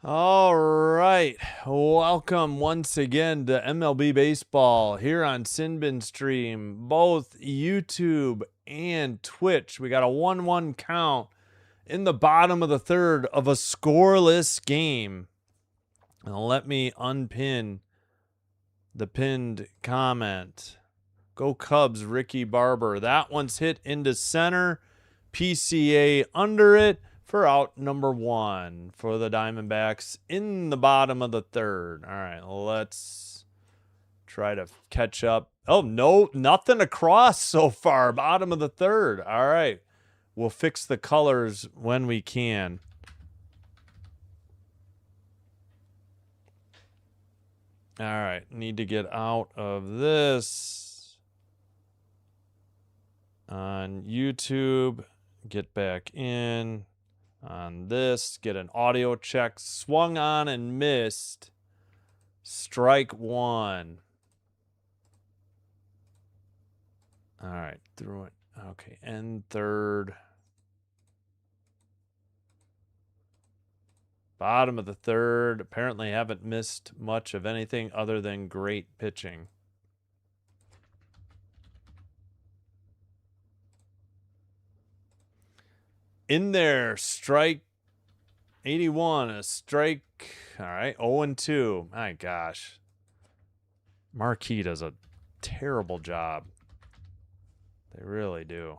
All right. Welcome once again to MLB Baseball here on Sinbin Stream, both YouTube and Twitch. We got a 1-1 count in the bottom of the third of a scoreless game. Now let me unpin the pinned comment. Go Cubs, Ricky Barber. That one's hit into center. PCA under it for out number one for the Diamondbacks in the bottom of the third. All right, let's try to catch up. Oh, no, nothing across so far. Bottom of the third. All right, we'll fix the colors when we can. All right, need to get out of this on YouTube. Get back in on this, get an audio check. Swung on and missed. Strike one. All right, through it. Okay, end third. Bottom of the third. Apparently haven't missed much of anything other than great pitching. In there, strike 81, a strike. All right, 0-2. My gosh. Marquis does a terrible job. They really do.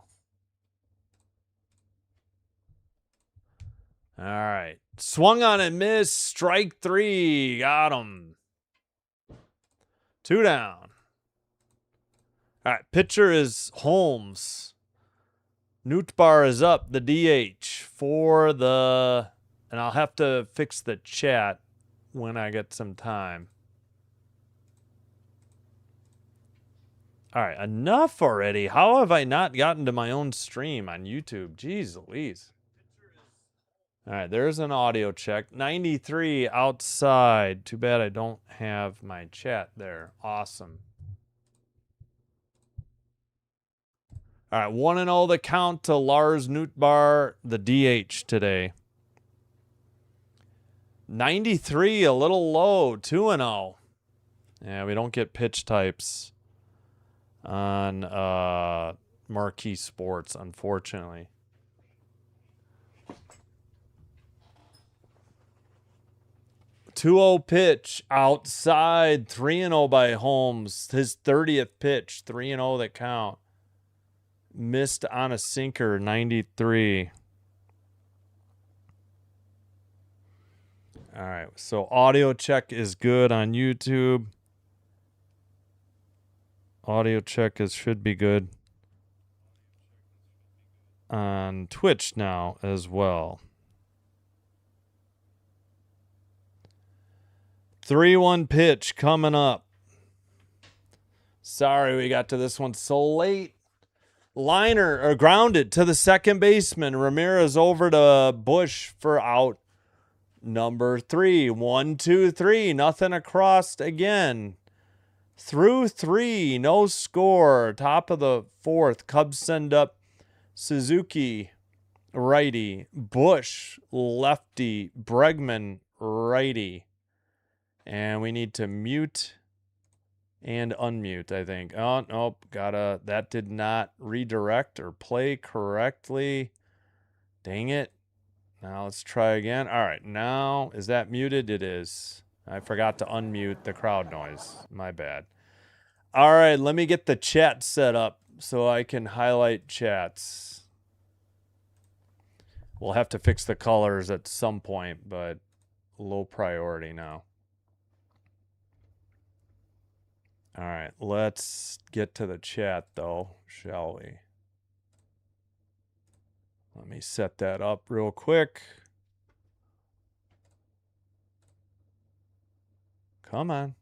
All right. Swung on and missed. Strike three. Got him. 2 down. All right. Pitcher is Holmes. Nootbaar is up, the DH for the, and I'll have to fix the chat when I get some time. All right, enough already. How have I not gotten to my own stream on YouTube? Jeez Louise. All right, there's an audio check. 93 outside. Too bad I don't have my chat there. Awesome. All right, 1-0 the count to Lars Nootbaar, the DH today. 93, a little low. 2-0. Yeah, we don't get pitch types on Marquee Sports, unfortunately. 2-0 pitch outside. 3-0 by Holmes. His 30th pitch. 3-0 that count. Missed on a sinker. 93. All right, so audio check is good on YouTube. Audio check should be good on Twitch now as well. 3-1 pitch coming up. Sorry we got to this one so late. Liner or grounded to the second baseman. Ramirez over to Bush for out number 3. 1-2-3. Nothing across again. Through 3. No score. Top of the fourth. Cubs send up Suzuki, righty. Bush, lefty. Bregman, righty. And we need to mute and unmute, I think. Oh, nope. That did not redirect or play correctly. Dang it. Now let's try again. All right. Now, is that muted? It is. I forgot to unmute the crowd noise. My bad. All right. Let me get the chat set up so I can highlight chats. We'll have to fix the colors at some point, but low priority now. All right, let's get to the chat, though, shall we? Let me set that up real quick. Come on.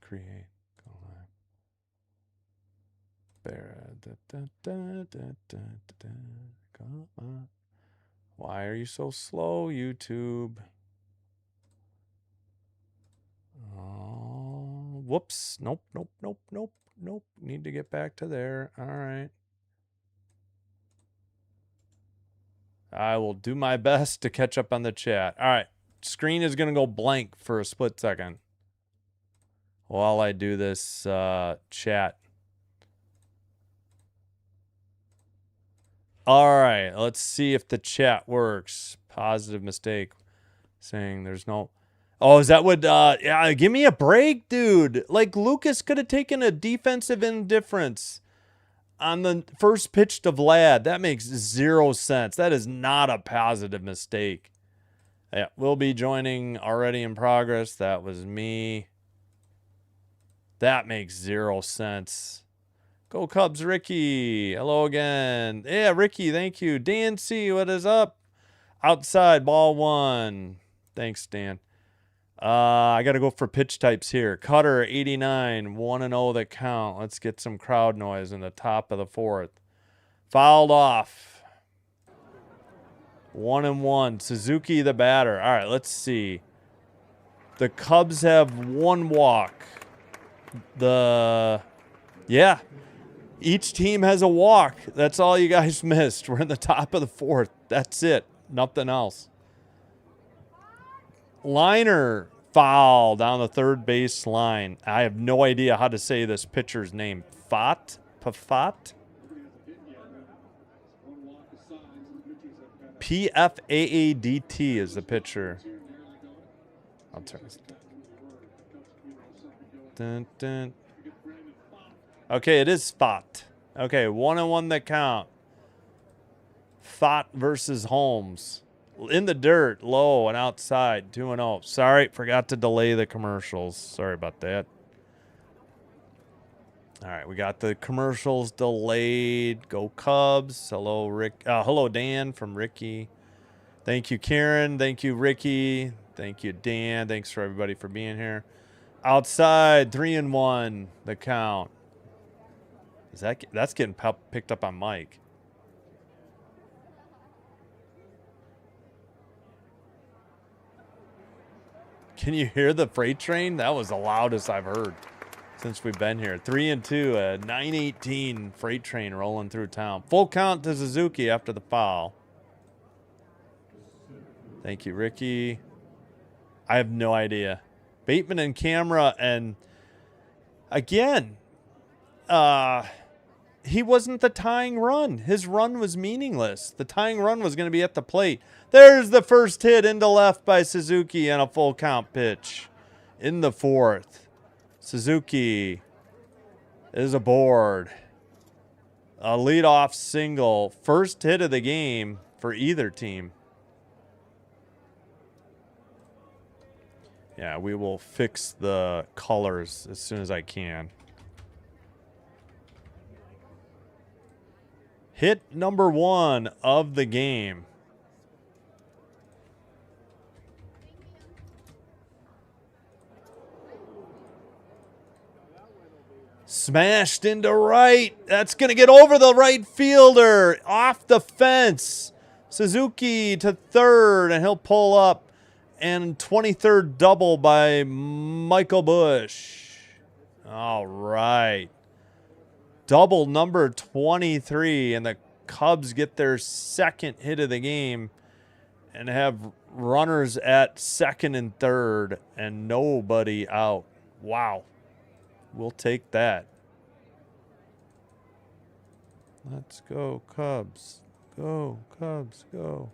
Create. Come on. There. Come on. Why are you so slow, YouTube? Oh, whoops. Nope. Need to get back to there. All right. I will do my best to catch up on the chat. All right. screen is going to go blank for a split second while I do this chat. All right, let's see if the chat works. Positive mistake. Saying there's no... Oh, is that what... yeah, give me a break, dude. Like, Lucas could have taken a defensive indifference on the first pitch to Vlad. That makes 0 sense. That is not a positive mistake. Yeah, we'll be joining already in progress. That was me. That makes 0 sense. Go Cubs, Ricky. Hello again. Yeah, Ricky, thank you. Dan C, what is up? Outside, ball 1. Thanks, Dan. I got to go for pitch types here. Cutter, 89, 1-0 the count. Let's get some crowd noise in the top of the 4th. Fouled off. 1-1. Suzuki, the batter. All right, let's see. The Cubs have 1 walk. Yeah. Each team has a walk. That's all you guys missed. We're in the top of the 4th. That's it. Nothing else. Liner foul down the third base line. I have no idea how to say this pitcher's name. Pafat? P-F-A-A-D-T is the pitcher. I'll turn this down. Dun, dun. Okay, it is Fat. Okay, 1-1 the count. Fat versus Holmes. In the dirt, low and outside, 2-0. Sorry, forgot to delay the commercials. Sorry about that. All right, we got the commercials delayed. Go Cubs. Hello, Rick. Hello, Dan from Ricky. Thank you, Karen. Thank you, Ricky. Thank you, Dan. Thanks for everybody for being here. Outside, 3-1. The count. That's getting picked up on Mike. Can you hear the freight train? That was the loudest I've heard since we've been here. 3-2, a 918 freight train rolling through town. Full count to Suzuki after the foul. Thank you, Ricky. I have no idea. Bateman and camera, and again, he wasn't the tying run. His run was meaningless. The tying run was going to be at the plate. There's the first hit into left by Suzuki on a full count pitch in the 4th. Suzuki is aboard. A leadoff single. First hit of the game for either team. Yeah, we will fix the colors as soon as I can. Hit number 1 of the game. Smashed into right. That's going to get over the right fielder. Off the fence. Suzuki to third, and he'll pull up. And 23rd double by Michael Bush. All right. Double number 23, and the Cubs get their second hit of the game and have runners at second and third and nobody out. Wow. We'll take that. Let's go, Cubs. Go, Cubs, go.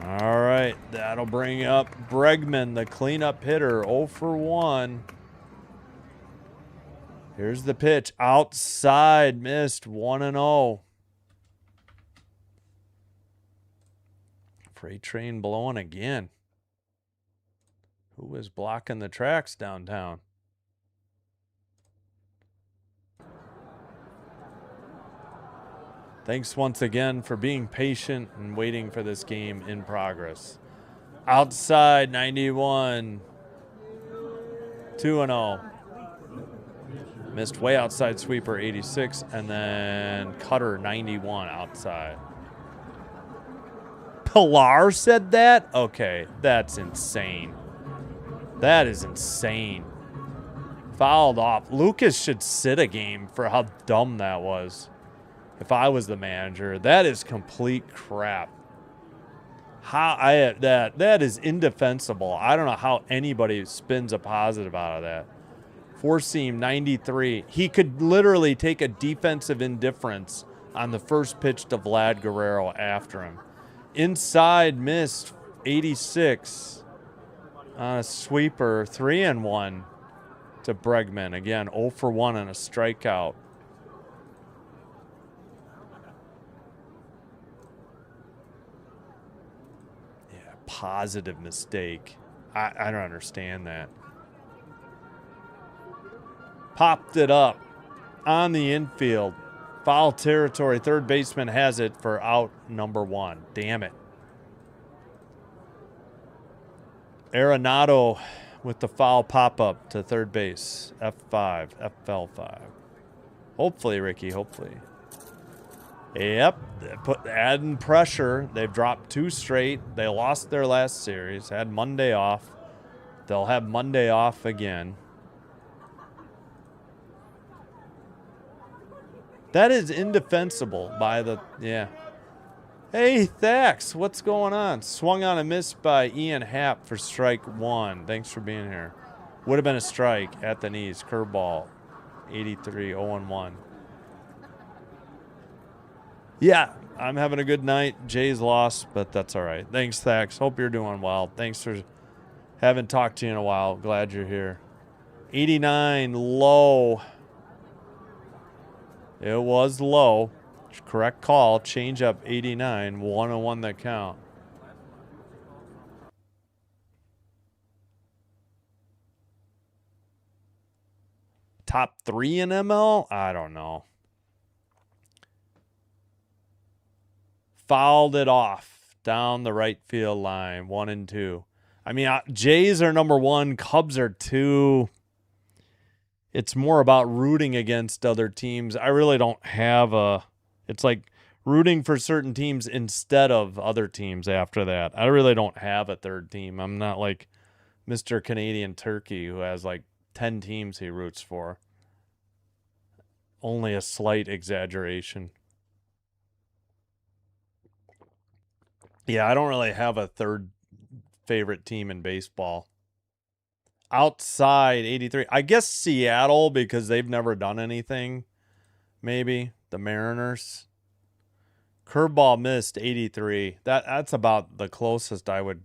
All right, that'll bring up Bregman, the cleanup hitter, 0 for 1. Here's the pitch. Outside, missed, 1-0. Freight train blowing again. Who is blocking the tracks downtown? Thanks once again for being patient and waiting for this game in progress. Outside, 91. 2-0. Missed way outside sweeper, 86. And then Cutter, 91 outside. Pilar said that? Okay, that's insane. That is insane. Fouled off. Lucas should sit a game for how dumb that was. If I was the manager, that is complete crap. That is indefensible. I don't know how anybody spins a positive out of that. Four seam 93. He could literally take a defensive indifference on the first pitch to Vlad Guerrero after him. Inside missed 86 on a sweeper. 3-1 to Bregman. Again, 0 for 1 on a strikeout. Positive mistake. I don't understand that. Popped it up on the infield. Foul territory. Third baseman has it for out number 1. Damn it. Arenado with the foul pop-up to third base. F5. FL5. Hopefully, Ricky. Hopefully. Yep, adding pressure. They've dropped 2 straight. They lost their last series. Had Monday off. They'll have Monday off again. That is indefensible by the, yeah. Hey, Thax, what's going on? Swung on a miss by Ian Happ for strike 1. Thanks for being here. Would have been a strike at the knees. Curveball. 83, 0-1. Yeah, I'm having a good night. Jay's lost, but that's all right. Thanks, Thax. Hope you're doing well. Thanks for haven't talked to you in a while. Glad you're here. 89, low. It was low. Correct call. Change up 89. 101 that count. Top 3 in ML? I don't know. Fouled it off down the right field line. 1 and 2. I mean, Jays are number 1. Cubs are 2. It's more about rooting against other teams. I really don't have a... It's like rooting for certain teams instead of other teams after that. I really don't have a third team. I'm not like Mr. Canadian Turkey who has like 10 teams he roots for. Only a slight exaggeration. Yeah, I don't really have a third favorite team in baseball. Outside 83. I guess Seattle because they've never done anything. Maybe the Mariners. Curveball missed 83. That's about the closest I would,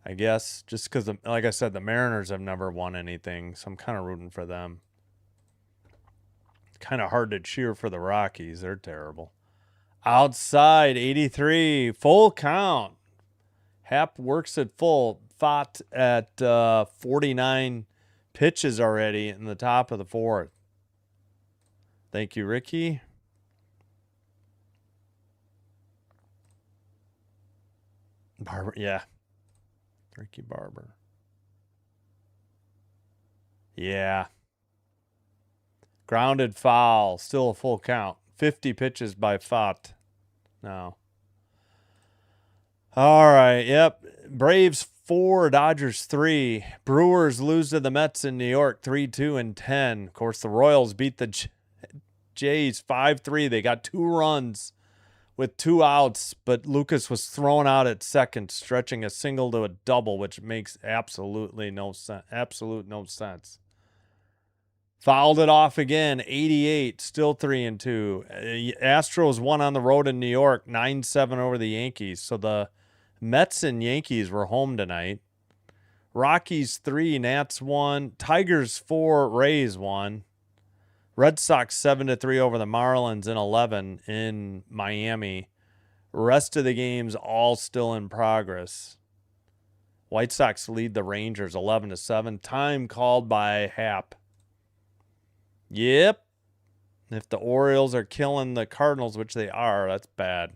I guess, just because, like I said, the Mariners have never won anything, so I'm kind of rooting for them. Kind of hard to cheer for the Rockies. They're terrible. Outside 83, full count. Happ works it full. Fought at 49 pitches already in the top of the 4th. Thank you, Ricky. Barber, yeah. Ricky Barber. Yeah. Grounded foul. Still a full count. 50 pitches by Fott. No. All right. Yep. Braves 4, Dodgers 3. Brewers lose to the Mets in New York 3-2 and 10. Of course, the Royals beat the Jays 5-3. They got 2 runs with 2 outs, but Lucas was thrown out at second, stretching a single to a double, which makes absolutely no sense. Absolute no sense. Fouled it off again, 88, still 3-2. Astros won on the road in New York, 9-7 over the Yankees. So the Mets and Yankees were home tonight. Rockies 3, Nats 1, Tigers 4, Rays 1. Red Sox 7-3 over the Marlins in 11 in Miami. Rest of the games all still in progress. White Sox lead the Rangers 11-7. Time called by Happ. Yep. If the Orioles are killing the Cardinals, which they are, that's bad.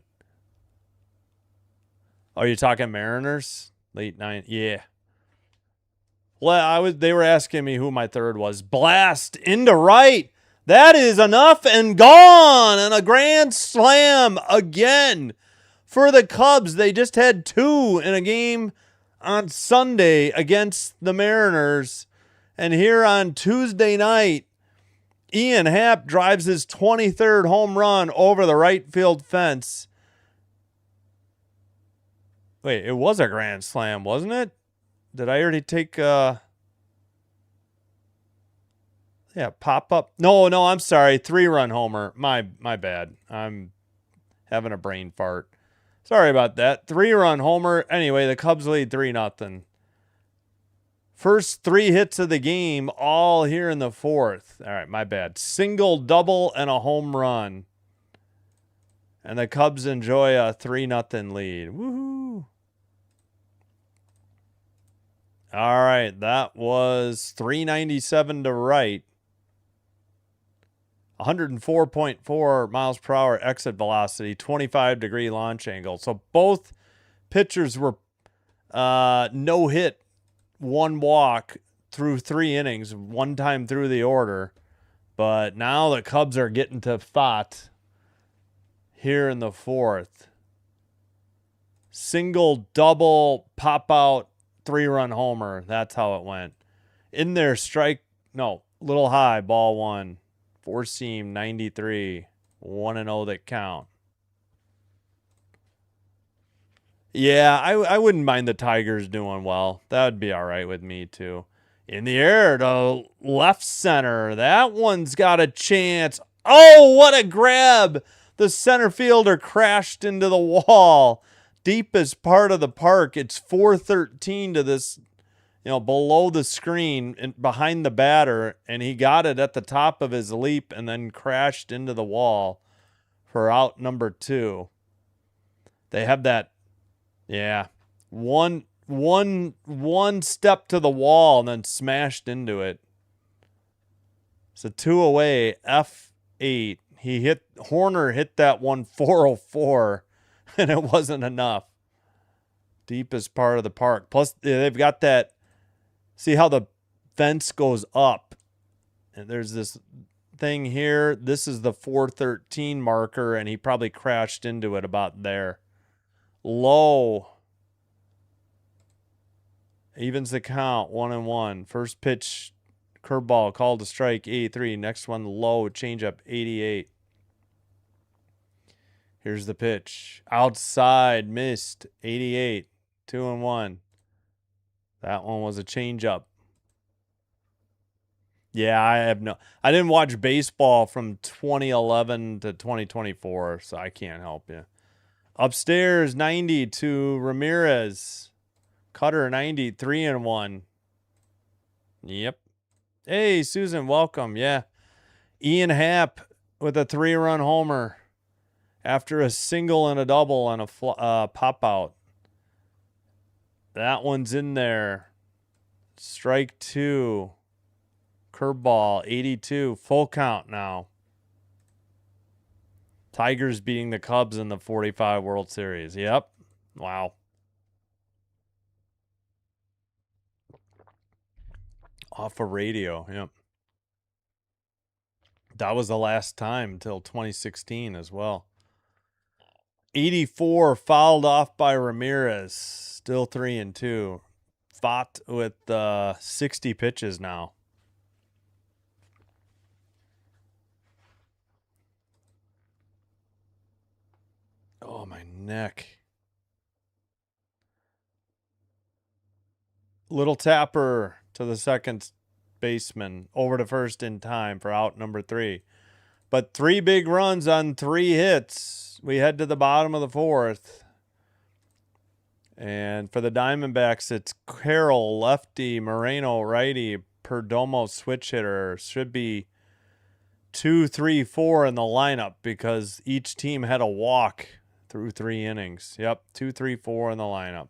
Oh, you're talking Mariners? Late 9. Yeah. Well, they were asking me who my third was. Blast into right. That is enough and gone. And a grand slam again for the Cubs. They just had 2 in a game on Sunday against the Mariners. And here on Tuesday night, Ian Happ drives his 23rd home run over the right field fence. Wait, it was a grand slam, wasn't it? Did I already take yeah, pop up? No, I'm sorry. 3-run homer. My bad. I'm having a brain fart. Sorry about that. 3-run homer. Anyway, the Cubs lead 3-0. First 3 hits of the game, all here in the 4th. All right, my bad. Single, double, and a home run. And the Cubs enjoy a 3-0 lead. Woohoo. All right, that was 397 to right. 104.4 miles per hour exit velocity, 25-degree launch angle. So both pitchers were no hit, 1 walk through 3 innings, 1 time through the order. But now the Cubs are getting to thought here in the 4th. Single, double, pop out, 3-run homer. That's how it went. In there, strike, no, little high, ball 1. 4-seam, 93. 1-0 that count. Yeah, I wouldn't mind the Tigers doing well. That would be all right with me, too. In the air to left center. That one's got a chance. Oh, what a grab. The center fielder crashed into the wall. Deepest part of the park. It's 413 to this, below the screen and behind the batter. And he got it at the top of his leap and then crashed into the wall for out number 2. They have that. Yeah. One step to the wall and then smashed into it. So 2 away, F8. Horner hit that one 404, and it wasn't enough. Deepest part of the park. Plus, they've got that. See how the fence goes up? And there's this thing here. This is the 413 marker, and he probably crashed into it about there. Low. Evens the count, 1-1. First pitch, curveball, called to strike, 83. Next one, low, changeup, 88. Here's the pitch. Outside, missed, 88. 2-1. That one was a changeup. Yeah, I didn't watch baseball from 2011 to 2024, so I can't help you. Upstairs, 90 to Ramirez. Cutter, 90, 3-1. Yep. Hey, Susan, welcome. Yeah. Ian Happ with a 3-run homer after a single and a double and a pop out. That one's in there. Strike 2. Curveball, 82. Full count now. Tigers beating the Cubs in the 45 World Series. Yep. Wow. Off of radio. Yep. That was the last time until 2016 as well. 84 fouled off by Ramirez. Still 3-2. Fought with 60 pitches now. Oh, my neck. Little tapper to the second baseman. Over to first in time for out number 3. But 3 big runs on 3 hits. We head to the bottom of the 4th. And for the Diamondbacks, it's Carroll, lefty, Moreno, righty, Perdomo, switch hitter. Should be 2, 3, 4 in the lineup because each team had a walk through 3 innings. Yep, 2, 3, 4 in the lineup.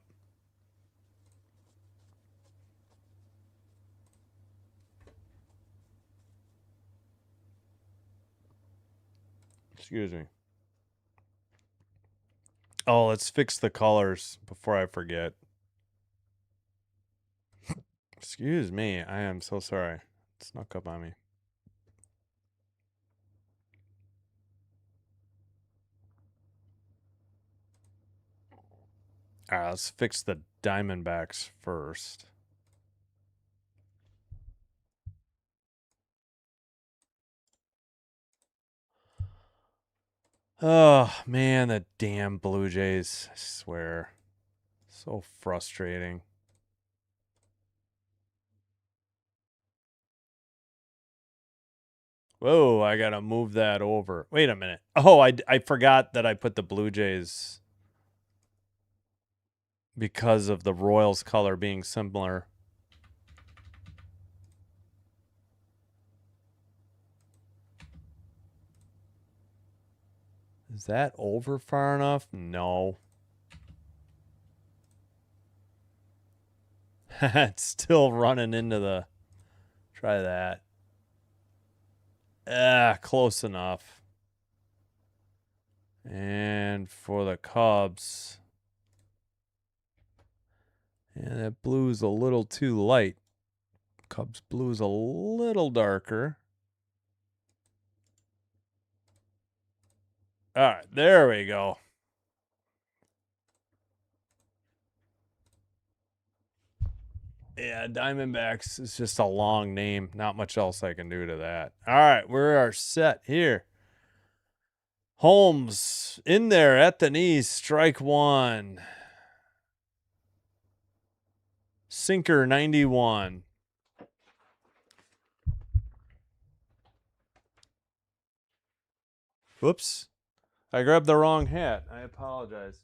Excuse me. Oh, let's fix the colors before I forget. Excuse me. I am so sorry. It snuck up on me. All right, let's fix the Diamondbacks first. Oh, man, the damn Blue Jays. I swear. So frustrating. Whoa, I got to move that over. Wait a minute. Oh, I forgot that I put the Blue Jays because of the Royals color being similar. Is that over far enough? No. It's still running into the... Try that. Close enough. And for the Cubs... Yeah, that blue's a little too light. Cubs blue's a little darker. All right, there we go. Yeah, Diamondbacks is just a long name. Not much else I can do to that. All right, we are set here. Holmes in there at the knees, strike one. Sinker 91. Whoops. I grabbed the wrong hat. I apologize.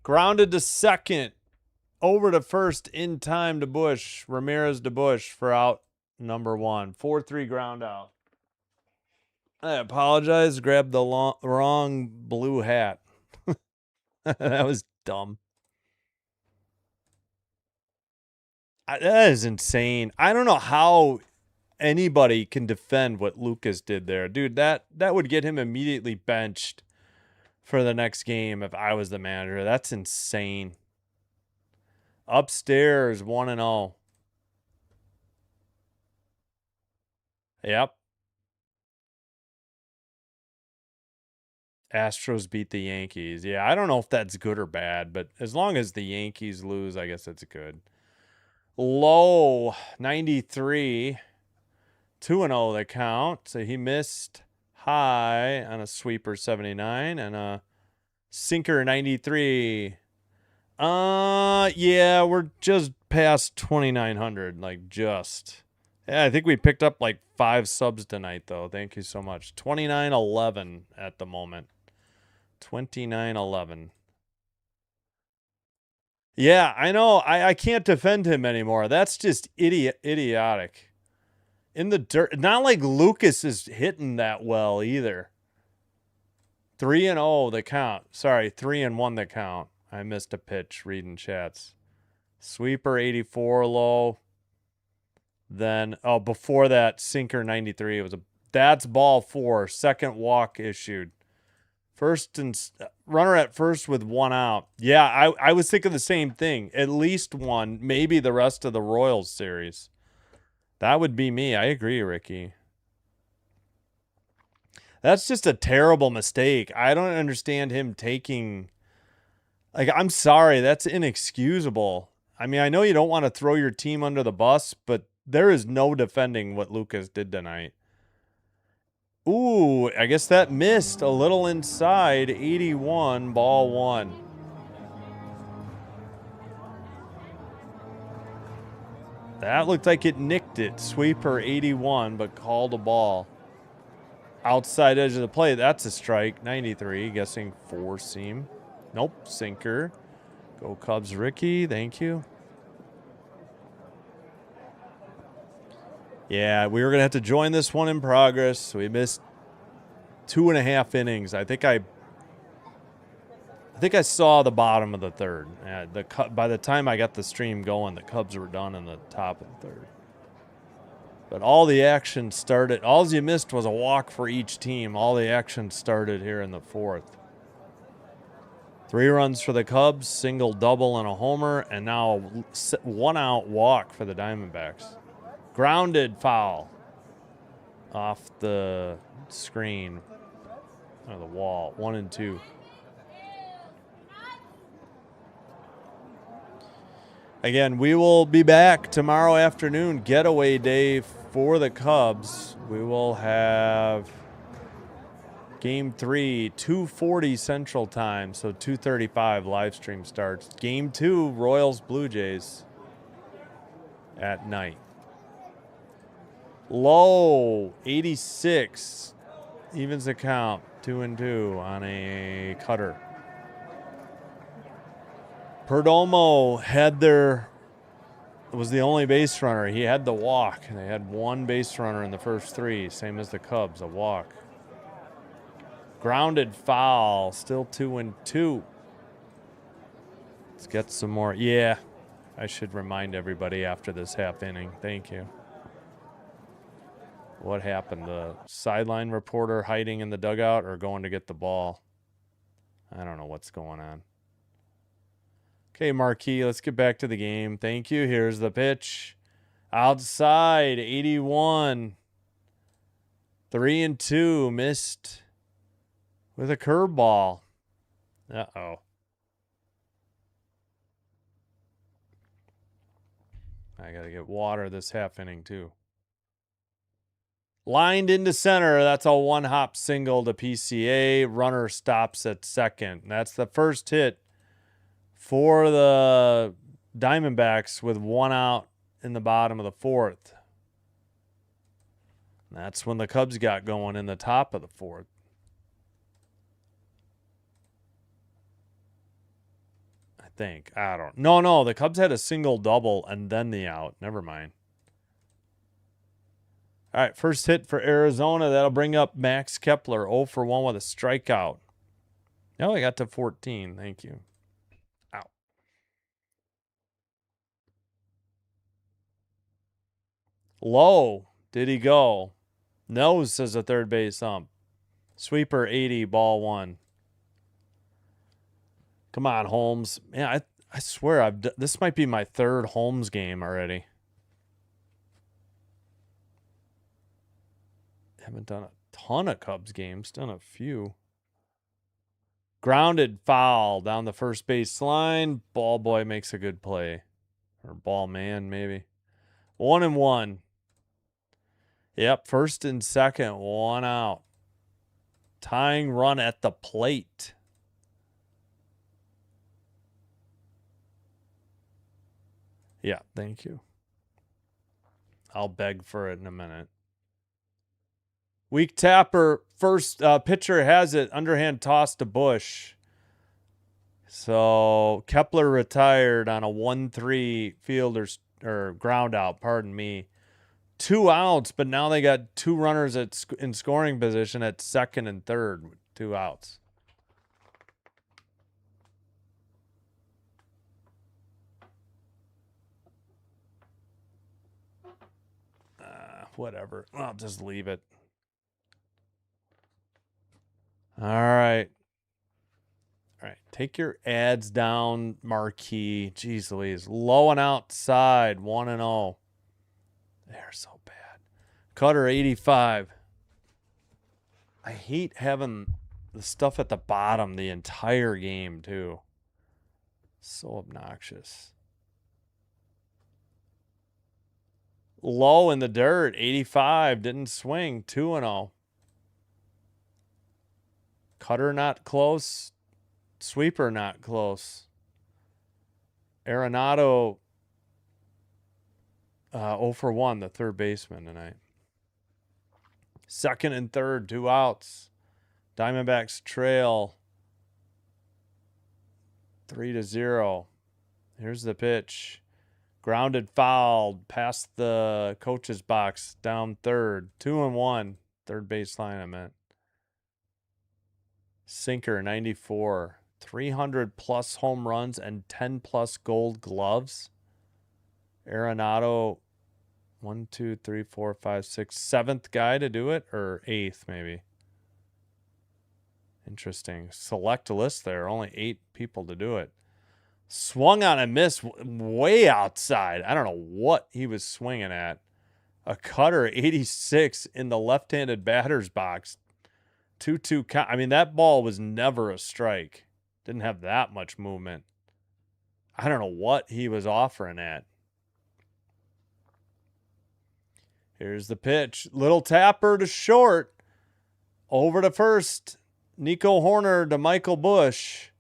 Grounded to second. Over to first in time to Bush. Ramirez to Bush for out number one. 4-3 ground out. I apologize. Grabbed the wrong blue hat. That was dumb. That is insane. I don't know how anybody can defend what Lucas did there. Dude, that would get him immediately benched for the next game if I was the manager. That's insane. Upstairs 1-0. Yep. Astros beat the Yankees. Yeah, I don't know if that's good or bad, but as long as the Yankees lose, I guess it's good. Low 93. 2-0 the count. So he missed high on a sweeper 79 and a sinker 93. Yeah, we're just past 2,900, like just. Yeah, I think we picked up like 5 subs tonight, though. Thank you so much. 2911 at the moment. 2911. Yeah, I know. I can't defend him anymore. That's just idiotic. In the dirt. Not like Lucas is hitting that well either. 3-0 the count. Sorry, 3-1 the count. I missed a pitch reading chats. Sweeper 84 low. Then before that, sinker 93. It was that's ball 4. Second walk issued. First and runner at first with 1 out. Yeah, I was thinking the same thing. At least 1, maybe the rest of the Royals series. That would be me. I agree, Ricky. That's just a terrible mistake. I don't understand him taking... Like, I'm sorry. That's inexcusable. I mean, I know you don't want to throw your team under the bus, but there is no defending what Lucas did tonight. Ooh, I guess that missed a little inside. 81, ball 1. That looked like it nicked it. Sweeper 81, but called a ball. Outside edge of the plate. That's a strike. 93, guessing 4 seam. Nope, sinker. Go Cubs, Ricky. Thank you. Yeah, we were going to have to join this one in progress. We missed 2.5 innings. I think I saw the bottom of the third. By the time I got the stream going, the Cubs were done in the top of the third. But all the action started. All you missed was a walk for each team. All the action started here in the 4th. 3 runs for the Cubs, single, double, and a homer, and now 1 out walk for the Diamondbacks. Grounded foul off the screen or the wall. 1 and 2. Again, we will be back tomorrow afternoon, getaway day for the Cubs. We will have Game 3, 2:40 Central Time, so 2:35 live stream starts. Game 2, Royals Blue Jays at night. Low, 86. Evens the count, 2-2 on a cutter. Perdomo was the only base runner. He had the walk. They had one base runner in the first 3, same as the Cubs, a walk. Grounded foul, still 2-2. Let's get some more. Yeah, I should remind everybody after this half inning. Thank you. What happened? The sideline reporter hiding in the dugout or going to get the ball? I don't know what's going on. Okay, Marquis, let's get back to the game. Thank you. Here's the pitch. Outside, 81. 3-2, missed with a curveball. Uh-oh. I got to get water this half inning, too. Lined into center. That's a one-hop single to PCA. Runner stops at second. That's the first hit for the Diamondbacks with one out in the bottom of the 4th. That's when the Cubs got going in the top of the 4th. I think. I don't. No. The Cubs had a single double and then the out. Never mind. All right, first hit for Arizona. That'll bring up Max Kepler, 0 for 1 with a strikeout. No, I got to 14. Thank you. Ow. Low. Did he go? Nose, says a third base ump. Sweeper, 80, ball 1. Come on, Holmes. Man, I swear this might be my 3rd Holmes game already. Haven't done a ton of Cubs games. Done a few. Grounded foul down the first base line. Ball boy makes a good play. Or ball man, maybe. 1-1. Yep, first and second. 1 out. Tying run at the plate. Yeah, thank you. I'll beg for it in a minute. Weak tapper, first pitcher has it, underhand toss to Bush. So Kepler retired on a 1-3 fielder's or ground out, pardon me. 2 outs, but now they got 2 runners in scoring position at second and third with 2 outs. Whatever. I'll just leave it. All right. All right. Take your ads down, Marquee. Jeez Louise. Low and outside. 1-0. They're so bad. Cutter, 85. I hate having the stuff at the bottom the entire game, too. So obnoxious. Low in the dirt. 85. Didn't swing. 2-0. Cutter not close. Sweeper not close. Arenado 0 for 1, the third baseman tonight. Second and third, 2 outs. Diamondbacks trail 3-0. Here's the pitch. Grounded fouled past the coach's box down third. 2-1. Third baseline, I meant. Sinker, 94. 300 plus home runs and 10 plus gold gloves. Arenado, 1, 2, 3, 4, 5, 6, 7th guy to do it, or 8th maybe. Interesting. Select list there. Only 8 people to do it. Swung on a miss way outside. I don't know what he was swinging at. A cutter, 86 in the left-handed batter's box. 2-2 count. I mean, that ball was never a strike. Didn't have that much movement. I don't know what he was offering at. Here's the pitch. Little tapper to short. over to first. Nico Horner to Michael Bush.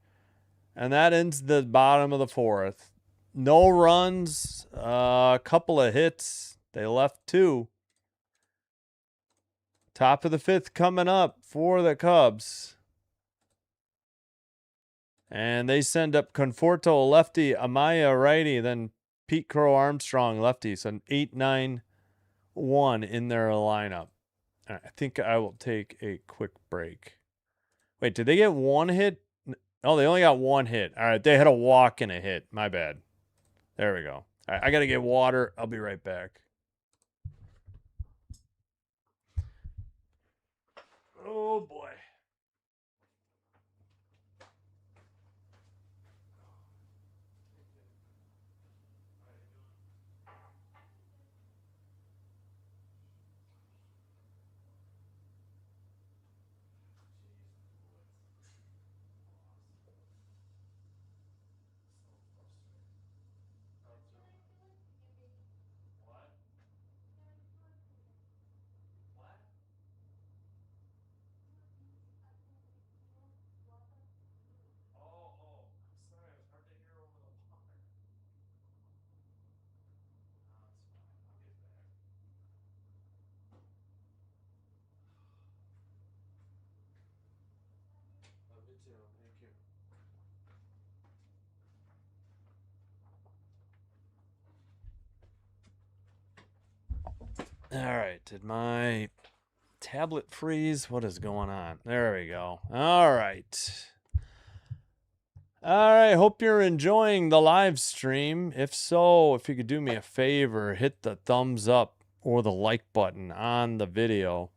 And that ends the bottom of the fourth. No runs, a couple of hits. They left 2. Top of the 5th coming up for the Cubs. And they send up Conforto, lefty, Amaya, righty, then Pete Crow Armstrong, lefty. So 8-9-1 in their lineup. I think I will take a quick break. Wait, did they get 1 hit? Oh, they only got 1 hit. All right, they had a walk and a hit. My bad. There we go. All right, I got to get water. I'll be right back. Oh, boy. All right, did my tablet freeze? What is going on? There we go. All right. All right, hope you're enjoying the live stream. If so, if you could do me a favor, hit the thumbs up or the like button on the video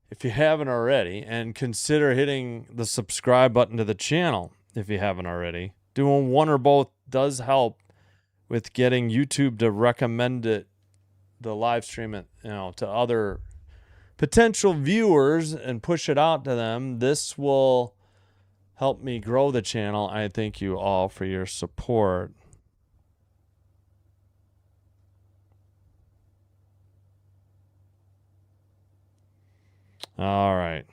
if you haven't already, and consider hitting the subscribe button to the channel if you haven't already. Doing one or both does help with getting YouTube to recommend it, the live stream it, to other potential viewers and push it out to them. This will help me grow the channel. I thank you all for your support. All right.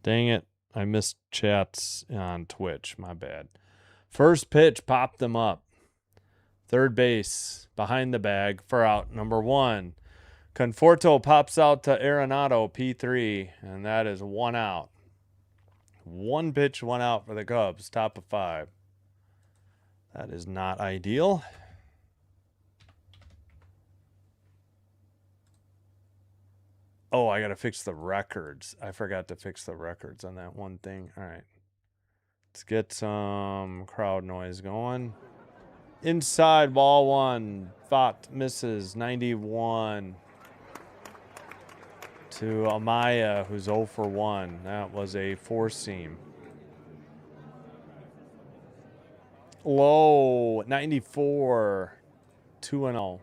Dang it. I missed chats on Twitch. My bad. First pitch popped them up. Third base behind the bag for out number 1. Conforto pops out to Arenado, P3, and that is 1 out. 1 pitch, 1 out for the Cubs, top of 5. That is not ideal. Oh, I got to fix the records. I forgot to fix the records on that one thing. All right. Let's get some crowd noise going. Inside, ball 1. Fott misses, 91. To Amaya, who's 0 for 1. That was a 4-seam. Low, 94. 2-0.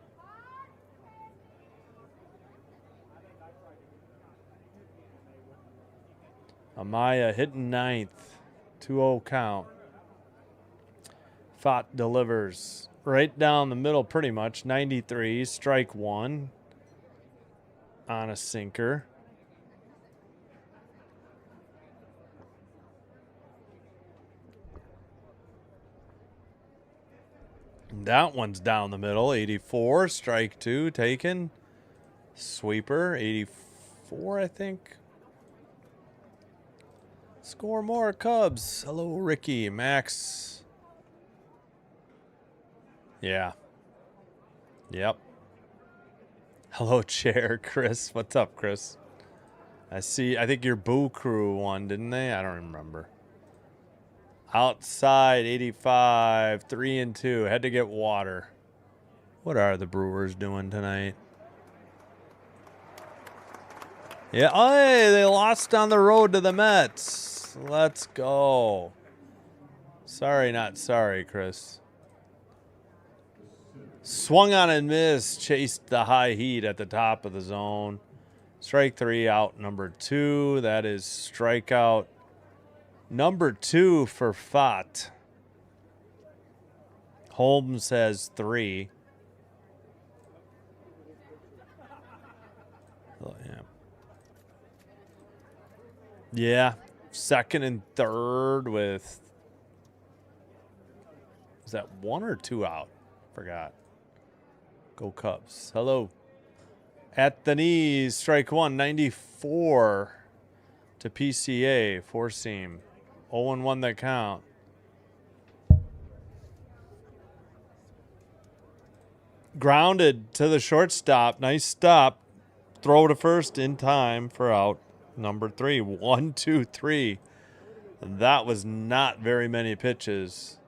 Amaya hitting 9th. 2-0 count. Fott delivers right down the middle pretty much. 93, strike 1 on a sinker. That one's down the middle. 84, strike 2 taken. Sweeper, 84, I think. Score more, Cubs. Hello, Ricky. Max. Yeah. Yep. Hello, Chair. Chris. What's up, Chris? I think your Boo Crew won, didn't they? I don't remember. Outside, 85. 3-2. Had to get water. What are the Brewers doing tonight? Yeah. Oh, hey, they lost on the road to the Mets. Let's go. Sorry, not sorry, Chris. Swung on and missed. Chased the high heat at the top of the zone. Strike 3, out number 2. That is strikeout number 2 for Fott. Holmes has 3. Oh, yeah. Yeah. Second and third with... Is that 1 or 2 out? Forgot. Go Cubs. Hello. At the knees. Strike 1. 94 to PCA. Four seam. 0-1 that count. Grounded to the shortstop. Nice stop. Throw to first in time for out number 3. 1, 2, 3. That was not very many pitches.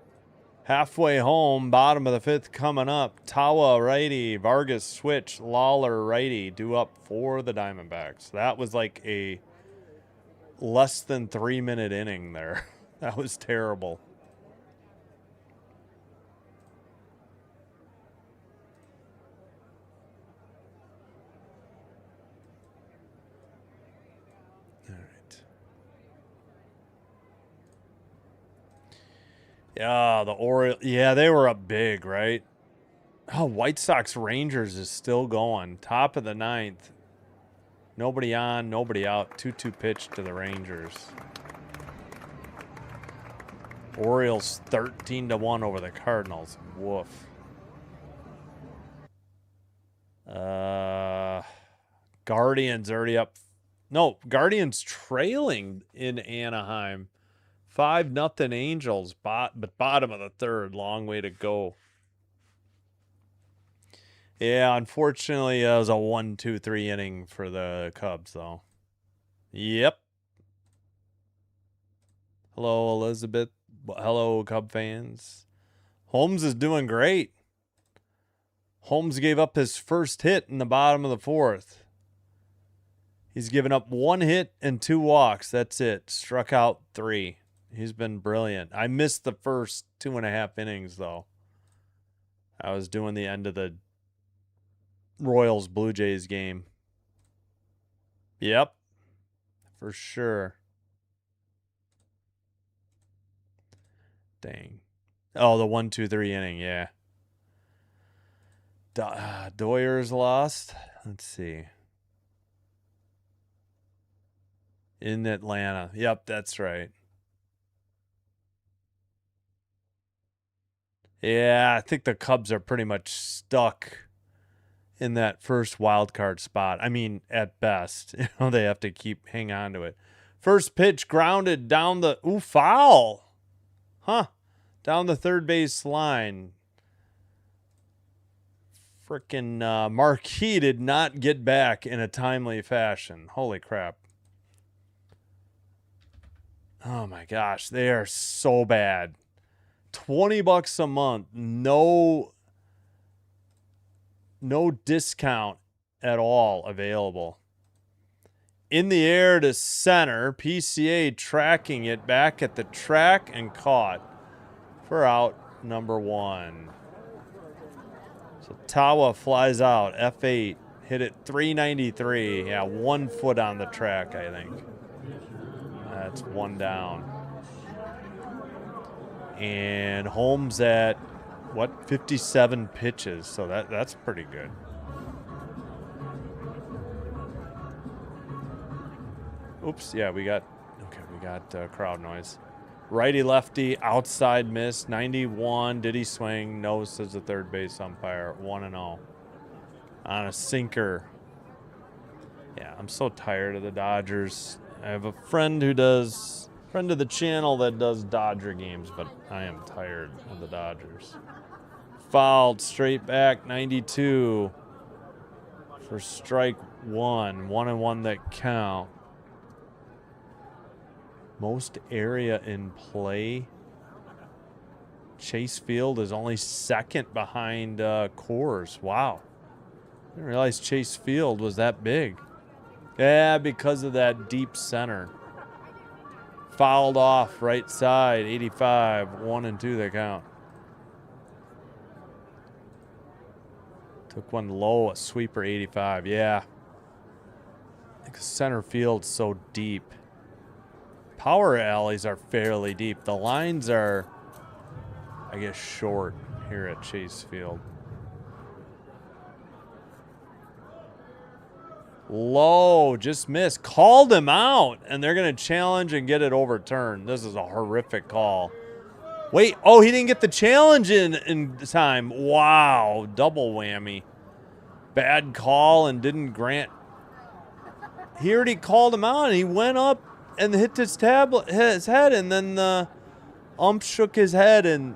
Halfway home, bottom of the 5th coming up. Tawa righty, Vargas switch, Lawler righty, due up for the Diamondbacks. That was like a less than 3-minute inning there. That was terrible. All right. Yeah, the Orioles. Yeah, they were up big, right? Oh, White Sox Rangers is still going. Top of the 9th. Nobody on, nobody out. 2-2 pitch to the Rangers. Orioles 13-1 over the Cardinals. Woof. Guardians already up. No, Guardians trailing in Anaheim. 5-0 Angels, but bottom of the 3rd. Long way to go. Yeah, unfortunately, it was a 1-2-3 inning for the Cubs, though. Yep. Hello, Elizabeth. Hello, Cub fans. Holmes is doing great. Holmes gave up his first hit in the bottom of the 4th. He's given up 1 hit and 2 walks. That's it. Struck out 3. He's been brilliant. I missed the first 2.5 innings, though. I was doing the end of the Royals Blue Jays game. Yep. For sure. Dang. Oh, the 1-2-3 inning, yeah. Doyer's lost. Let's see. In Atlanta. Yep, that's right. Yeah, I think the Cubs are pretty much stuck in that first wild card spot. I mean, at best, they have to hang on to it. First pitch grounded down the foul. Huh. Down the third base line. Frickin' Marquis did not get back in a timely fashion. Holy crap. Oh my gosh, they are so bad. $20 a month, no discount at all available. In the air to center, PCA tracking it back at the track and caught for out number 1. So Tawa flies out, F8, hit it 393. Yeah, 1 foot on the track, I think. That's 1 down. And Holmes at, 57 pitches. So that's pretty good. Oops, yeah, we got crowd noise. Righty lefty outside miss, 91. Did he swing? No, says the third base umpire. 1-0 on a sinker. Yeah, I'm so tired of the Dodgers. I have a friend of the channel that does Dodger games, but I am tired of the Dodgers. Fouled straight back, 92 for strike 1. 1-1 that count. Most area in play. Chase Field is only second behind Coors. Wow. I didn't realize Chase Field was that big. Yeah, because of that deep center. Fouled off right side, 85. 1-2 they count. Took one low, a sweeper, 85. Yeah. Because center field's so deep. Power alleys are fairly deep. The lines are, I guess, short here at Chase Field. Low, just missed. Called him out, and they're going to challenge and get it overturned. This is a horrific call. Wait, oh, he didn't get the challenge in time. Wow, double whammy. Bad call and didn't grant. He already called him out, and he went up and hit his head, and then the ump shook his head, and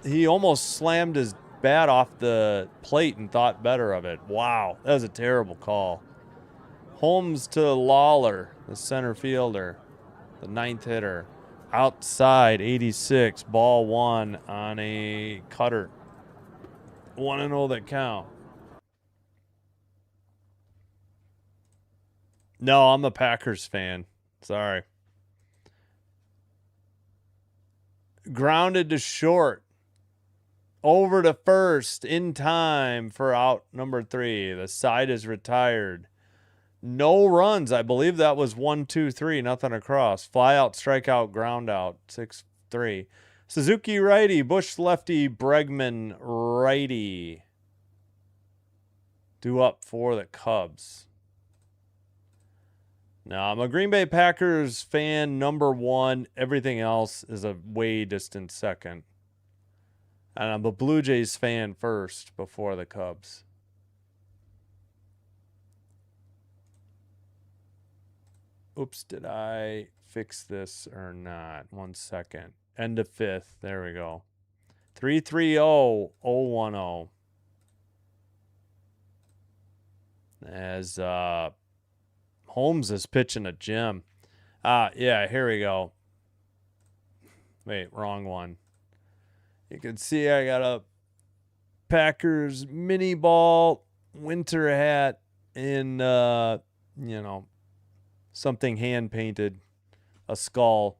he almost slammed his bat off the plate and thought better of it. Wow, that was a terrible call. Holmes to Lawler, the center fielder, the ninth hitter. Outside, 86, ball one on a cutter. 1-0 that count. No, I'm a Packers fan. Sorry. Grounded to short. Over to first in time for out number 3. The side is retired. No runs. I believe that was 1, 2, 3. Nothing across. Fly out, strikeout, ground out. 6-3. Suzuki righty. Bush lefty. Bregman righty. Due up for the Cubs. Now, I'm a Green Bay Packers fan, number 1. Everything else is a way distant second. And I'm a Blue Jays fan first before the Cubs. Oops, did I fix this or not? 1 second. End of 5th. There we go. 3-3-0-0-1-0. As Holmes is pitching a gem. Yeah, here we go. Wait, wrong one. You can see I got a Packers mini ball winter hat in, something hand painted, a skull.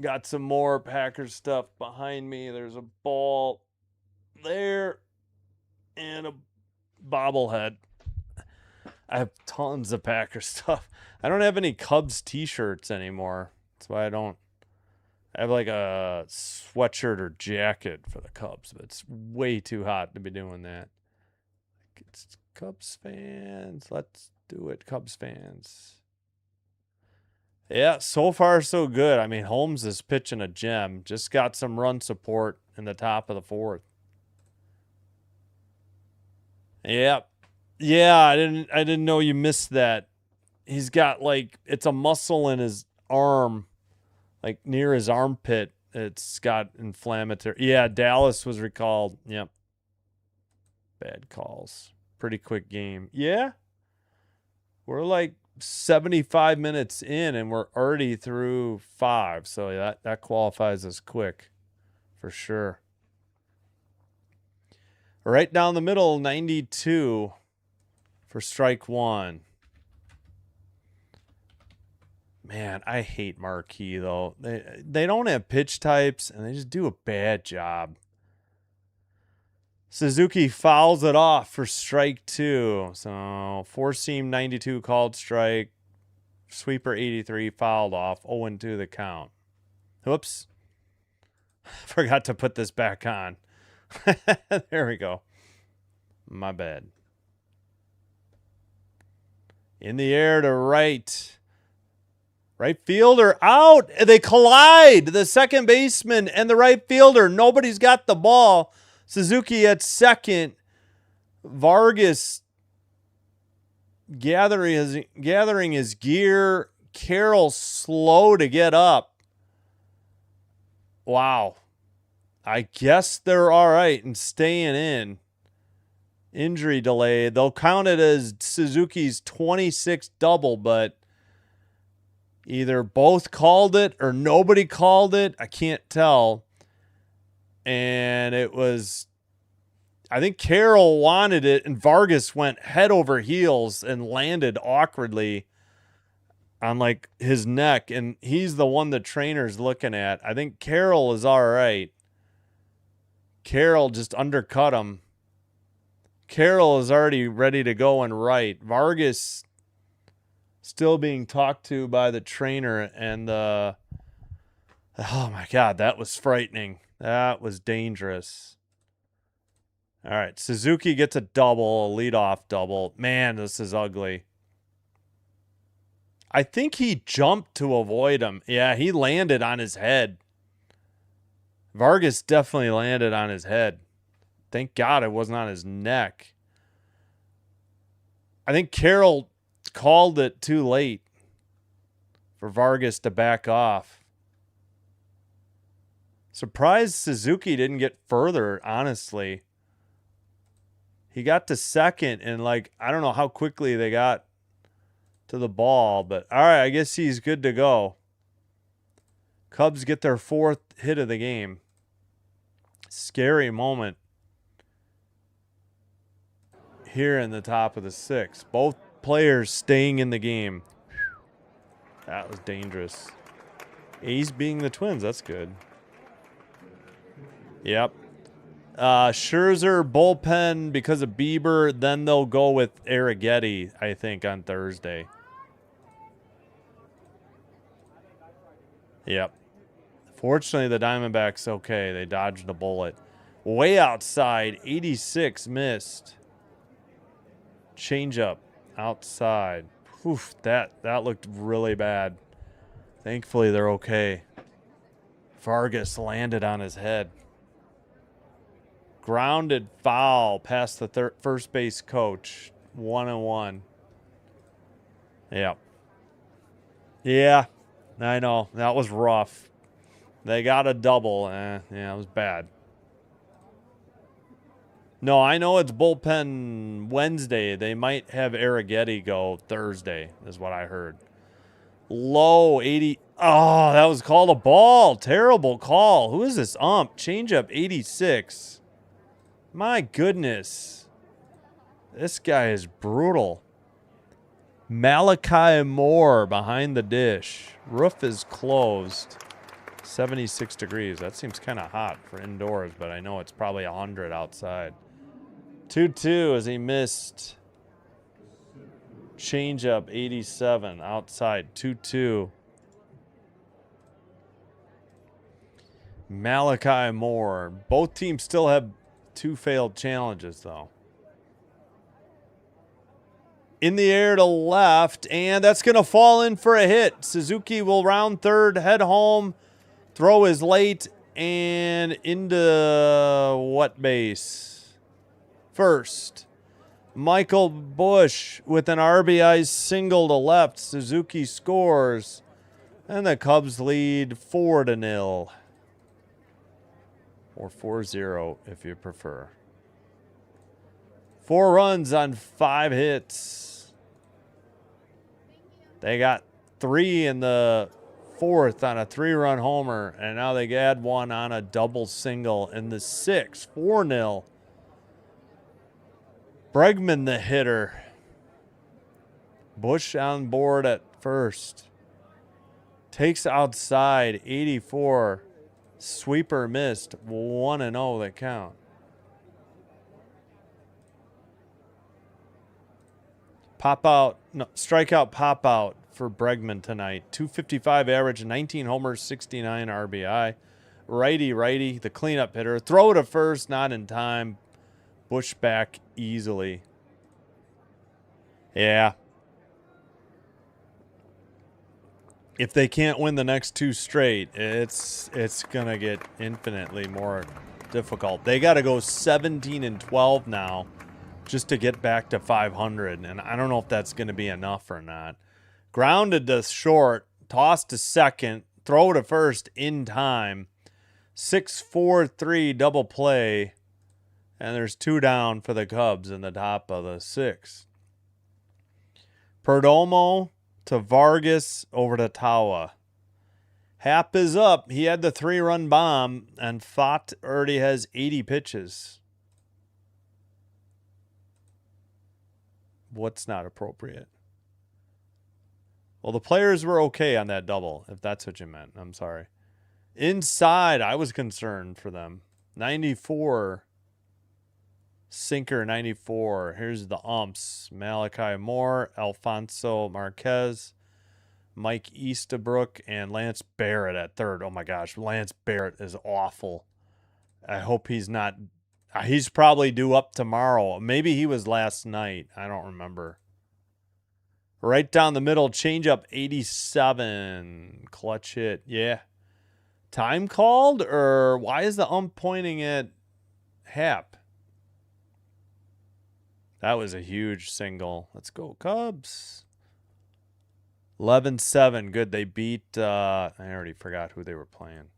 Got some more Packers stuff behind me. There's a ball there and a bobblehead. I have tons of Packers stuff. I don't have any Cubs t-shirts anymore. That's why I don't. I have like a sweatshirt or jacket for the Cubs, but it's way too hot to be doing that. It's Cubs fans. Let's do it, Cubs fans. Yeah, so far so good. I mean, Holmes is pitching a gem. Just got some run support in the top of the 4th. Yep. Yeah, I didn't know you missed that. He's got it's a muscle in his arm, like near his armpit. It's got inflammatory. Yeah, Dallas was recalled. Yep. Bad calls. Pretty quick game. Yeah. We're like 75 minutes in and we're already through 5. So that qualifies as quick for sure. Right down the middle, 92 for strike 1. Man, I hate Marquee though. They don't have pitch types and they just do a bad job. Suzuki fouls it off for strike 2. So 4-seam 92 called strike. Sweeper 83 fouled off. 0-2 the count. Whoops. Forgot to put this back on. There we go. My bad. In the air to right. Right fielder out. They collide. The second baseman and the right fielder. Nobody's got the ball. Suzuki at second. Vargas gathering his gear. Carroll slow to get up. Wow. I guess they're all right and staying in. Injury delay. They'll count it as Suzuki's 26th double, but either both called it or nobody called it. I can't tell. And it was, I think Carroll wanted it, and Vargas went head over heels and landed awkwardly on his neck, and he's the one the trainer's looking at. I think Carroll is all right. Carroll just undercut him. Carroll is already ready to go and right. Vargas still being talked to by the trainer, and oh my God, that was frightening. That was dangerous. All right, Suzuki gets a double, a leadoff double. Man, this is ugly. I think he jumped to avoid him. Yeah, he landed on his head. Vargas definitely landed on his head. Thank God it wasn't on his neck. I think Carroll called it too late for Vargas to back off. Surprised Suzuki didn't get further, honestly. He got to second, and I don't know how quickly they got to the ball, but all right, I guess he's good to go. Cubs get their 4th hit of the game. Scary moment here in the top of the 6th. Both players staying in the game. That was dangerous. A's being the Twins. That's good. Yep. Scherzer bullpen because of Bieber. Then they'll go with Arrighetti, I think, on Thursday. Yep. Fortunately, the Diamondbacks, okay. They dodged a bullet. Way outside. 86 missed. Changeup outside. Oof, that looked really bad. Thankfully, they're okay. Vargas landed on his head. Grounded foul past the first base coach. 1-1. Yep. Yeah, I know. That was rough. They got a double. Yeah, it was bad. No, I know it's bullpen Wednesday. They might have Arrighetti go Thursday, is what I heard. Low 80. Oh, that was called a ball. Terrible call. Who is this ump? Changeup 86. My goodness. This guy is brutal. Malachi Moore behind the dish. Roof is closed. 76 degrees. That seems kind of hot for indoors, but I know it's probably 100 outside. 2-2 as he missed. Changeup 87 outside. 2-2. Malachi Moore. Both teams still have 2 failed challenges, though. In the air to left, and that's going to fall in for a hit. Suzuki will round third, head home. Throw is late, and into what base? First. Michael Busch with an RBI single to left. Suzuki scores, and the Cubs lead 4-0. Or 4-0 if you prefer. 4 runs on 5 hits. They got 3 in the 4th on a 3-run homer, and now they add 1 on a double single in the 6th. 4-0. Bregman the hitter. Busch on board at first. Takes outside 84. Sweeper missed. 1-0 that count. Pop out. No, strikeout pop out for Bregman tonight. 255 average, 19 homers, 69 RBI. Righty, the cleanup hitter. Throw to first, not in time. Busch back easily. Yeah. If they can't win the next 2 straight, it's going to get infinitely more difficult. They got to go 17-12 now just to get back to 500, and I don't know if that's going to be enough or not. Grounded to short, toss to second, throw to first in time. 6-4-3 double play, and there's 2 down for the Cubs in the top of the 6th. Perdomo to Vargas over to Tawa. Happ is up. He had the 3-run bomb, and Fott already has 80 pitches. What's not appropriate? Well, the players were okay on that double, if that's what you meant. I'm sorry. Inside, I was concerned for them. 94. Sinker 94. Here's the umps. Malachi Moore, Alfonso Marquez, Mike Eastabrook, and Lance Barrett at third. Oh my gosh, Lance Barrett is awful. I hope he's not. He's probably due up tomorrow. Maybe he was last night. I don't remember. Right down the middle, change up 87. Clutch hit. Yeah. Time called, or why is the ump pointing at Hap? That was a huge single. Let's go Cubs. 11-7. Good. They beat, I already forgot who they were playing.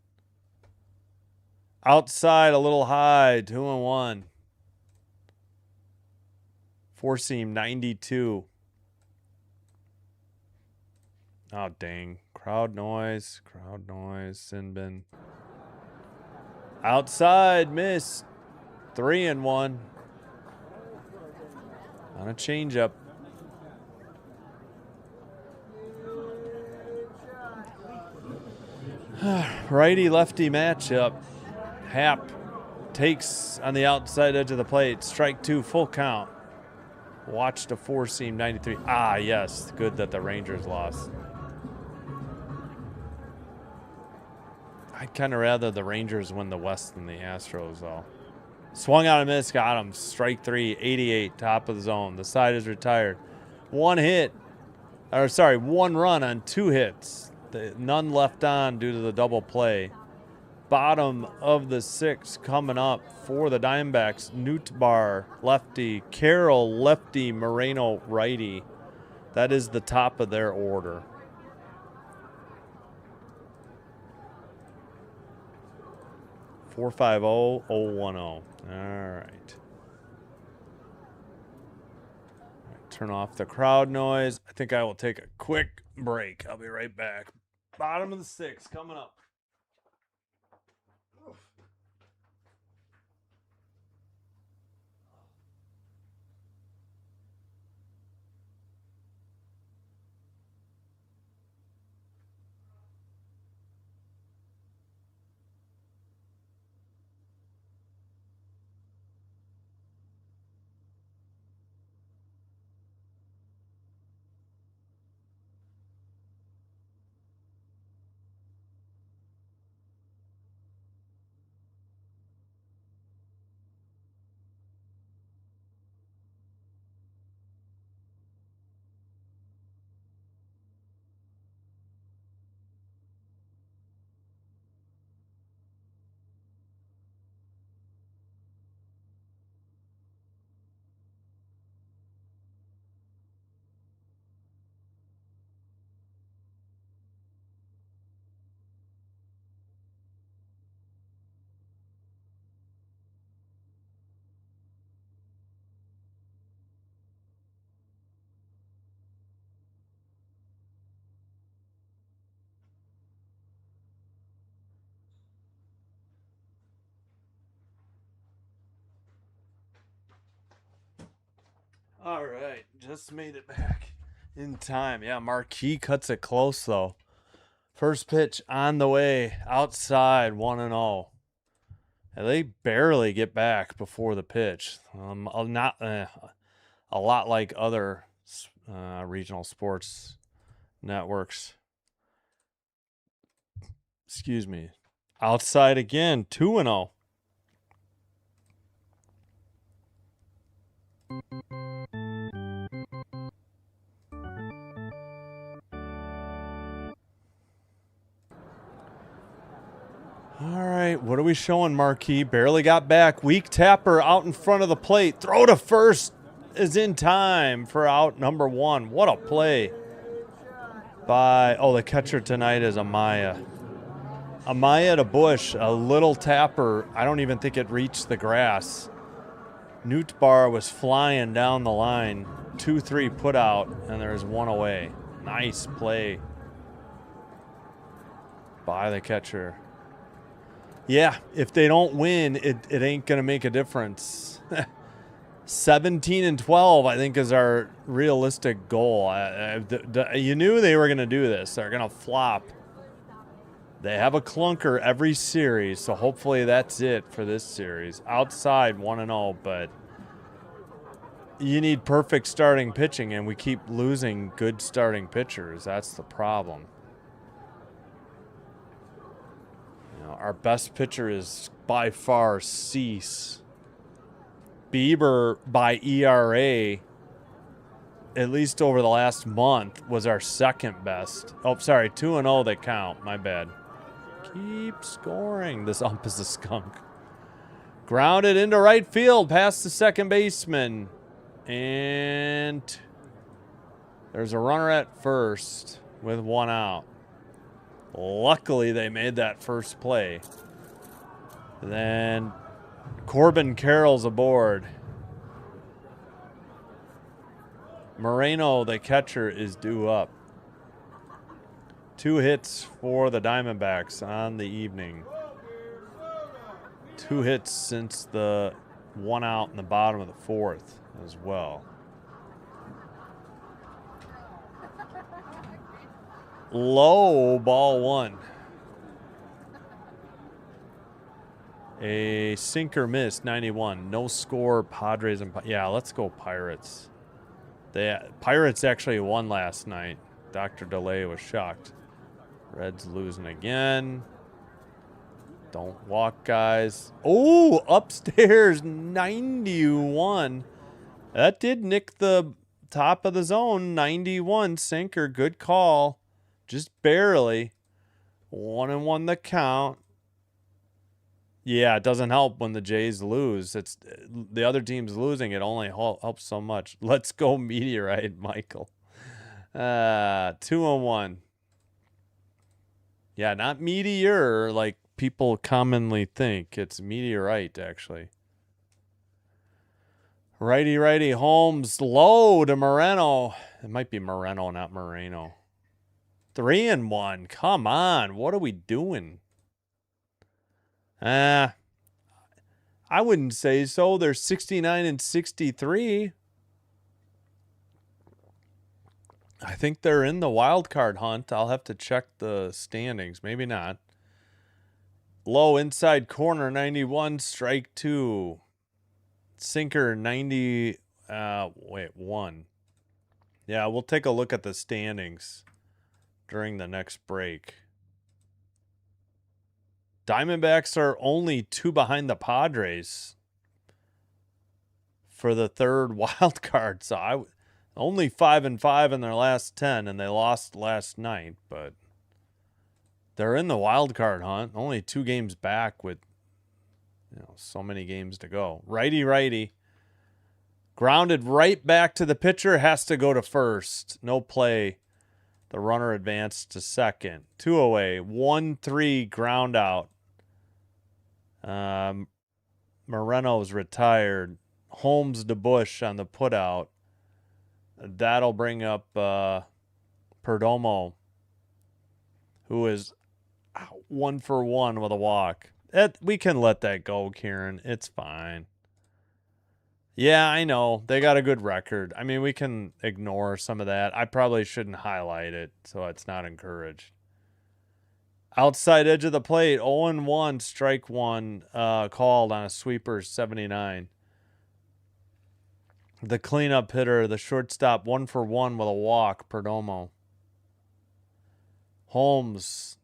Outside, a little high. 2-1. Four seam, 92. Oh, dang. Crowd noise. Crowd noise. Sinbin. Outside, missed. 3-1. On a changeup. Righty-lefty matchup. Hap takes on the outside edge of the plate. Strike two, full count. Watched a four-seam 93. Ah, yes. Good that the Rangers lost. I'd kind of rather the Rangers win the West than the Astros, though. Swung out a miss, got him. Strike three, 88, top of the zone. The side is retired. One run on 2 hits. None left on due to the double play. Bottom of the 6 coming up for the Diamondbacks. Nootbaar, lefty. Carroll, lefty. Moreno, righty. That is the top of their order. Four 450-010. All right. Turn off the crowd noise. I think I will take a quick break. I'll be right back. Bottom of the 6 coming up. All right, just made it back in time. Yeah, Marquis cuts it close, though. First pitch on the way, outside, 1-0. And they barely get back before the pitch. A lot like other regional sports networks. Excuse me. Outside again, 2-0. All right, what are we showing, Marquis? Barely got back. Weak tapper out in front of the plate. Throw to first is in time for out number 1. What a play by, the catcher tonight is Amaya. Amaya to Bush, a little tapper. I don't even think it reached the grass. Nootbaar was flying down the line. 2-3 put out, and there's 1 away. Nice play by the catcher. Yeah, if they don't win, it ain't going to make a difference. 17-12, I think, is our realistic goal. You knew they were going to do this. They're going to flop. They have a clunker every series, so hopefully that's it for this series. Outside, 1-0, but you need perfect starting pitching, and we keep losing good starting pitchers. That's the problem. Our best pitcher is by far Cease. Bieber by ERA at least over the last month, was our second best. Oh, sorry, 2-0 they count. My bad. Keep scoring. This ump is a skunk. Grounded into right field past the second baseman. And there's a runner at first with 1 out. Luckily, they made that first play. Then Corbin Carroll's aboard. Moreno, the catcher, is due up. 2 hits for the Diamondbacks on the evening. 2 hits since the 1 out in the bottom of the 4th as well. Low, ball 1. A sinker miss, 91. No score, Padres and... Yeah, let's go Pirates. The Pirates actually won last night. Dr. DeLay was shocked. Reds losing again. Don't walk, guys. Oh, upstairs, 91. That did nick the top of the zone. 91 sinker, good call. Just barely. 1-1 the count. Yeah, it doesn't help when the Jays lose. It's the other team's losing. It only helps so much. Let's go Meteorite, Michael. 2-1. Yeah, not meteor like people commonly think. It's meteorite, actually. Righty, Holmes. Low to Moreno. It might be Moreno, not Moreno. 3-1. Come on. What are we doing? I wouldn't say so. They're 69 and 63. I think they're in the wild card hunt. I'll have to check the standings. Maybe not. Low inside corner, 91, strike 2. Sinker, 90, 1. Yeah, we'll take a look at the standings during the next break. Diamondbacks are only 2 behind the Padres for the 3rd wild card. So only 5-5 in their last 10, and they lost last night, but they're in the wild card hunt. Only 2 games back with so many games to go. Righty. Grounded right back to the pitcher, has to go to first. No play. The runner advanced to second. 2 away. 1-3 ground out. Moreno's retired. Holmes to Bush on the putout. That'll bring up Perdomo, who is 1 for 1 with a walk. We can let that go, Kieran. It's fine. Yeah, I know. They got a good record. I mean, we can ignore some of that. I probably shouldn't highlight it, so it's not encouraged. Outside edge of the plate, 0-1, strike 1, called on a sweeper, 79. The cleanup hitter, the shortstop, 1 for 1 with a walk, Perdomo. Holmes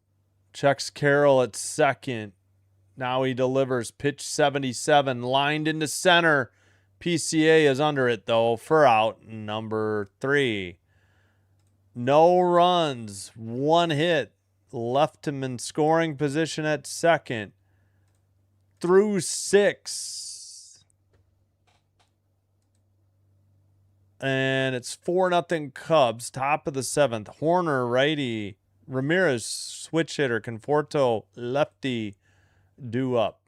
checks Carroll at second. Now he delivers pitch 77, lined into center. PCA is under it, though, for out number 3. No runs, 1 hit. Left him in scoring position at second. Through 6. And it's 4-0 Cubs, top of the 7th. Horner, righty. Ramirez, switch hitter. Conforto, lefty, due up.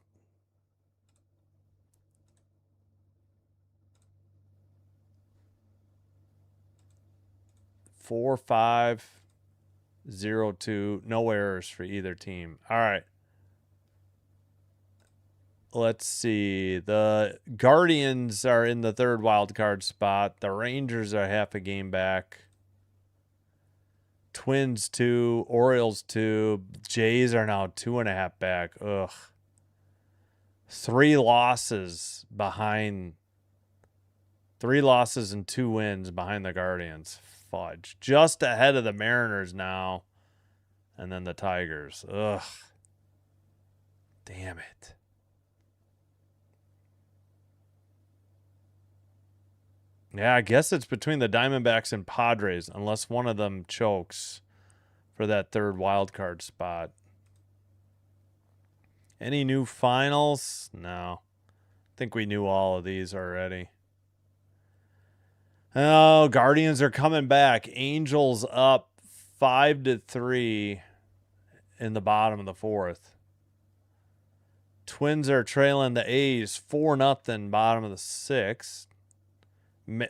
4-5-0-2. No errors for either team. All right. Let's see. The Guardians are in the 3rd wild card spot. The Rangers are half a game back. Twins 2. Orioles 2. Jays are now 2.5 back. Ugh. 3 losses behind. 3 losses and 2 wins behind the Guardians. Fudge. Just ahead of the Mariners now. And then the Tigers. Ugh. Damn it. Yeah, I guess it's between the Diamondbacks and Padres, unless one of them chokes for that third wild card spot. Any new finals? No. I think we knew all of these already. Oh, Guardians are coming back. Angels up 5-3 in the bottom of the fourth. Twins are trailing the A's 4-0, bottom of the sixth.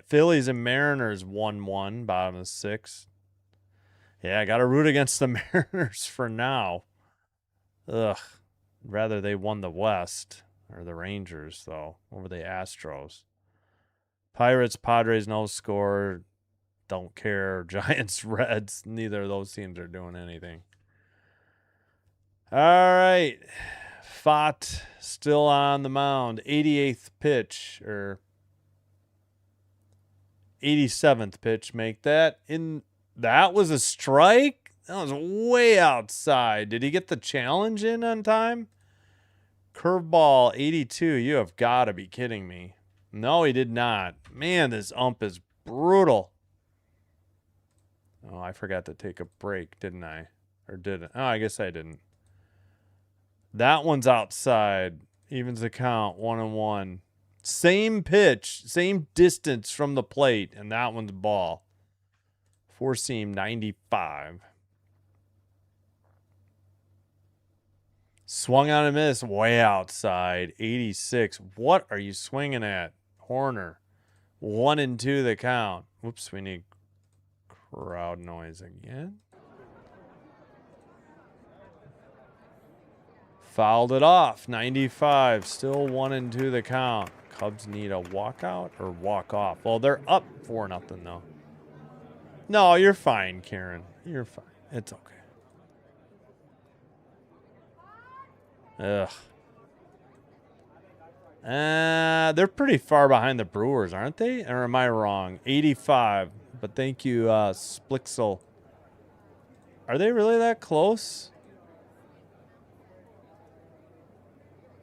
Phillies and Mariners 1-1, bottom of the sixth. Yeah, I got to root against the Mariners for now. Ugh. Rather they won the West, or the Rangers, though, over the Astros. Pirates, Padres, no score. Don't care. Giants, Reds. Neither of those teams are doing anything. All right. Fott still on the mound. 88th pitch, or 87th pitch. Make that. That was a strike? That was way outside. Did he get the challenge in on time? Curveball 82. You have got to be kidding me. No, he did not. Man, this ump is brutal. Oh, I forgot to take a break, didn't I? Or didn't? Oh, I guess I didn't. That one's outside. Evens the count. 1-1. Same pitch. Same distance from the plate. And that one's ball. Four seam 95. Swung on a miss. Way outside. 86. What are you swinging at? Horner. 1-2 the count. Whoops, we need crowd noise again. Fouled it off. 95. Still 1-2 the count. Cubs need a walkout or walk off. Well, they're up 4-0 though. No, you're fine, Karen. You're fine. It's okay. Ugh. They're pretty far behind the Brewers, aren't they? Or am I wrong? 85. But thank you, Splixel. Are they really that close?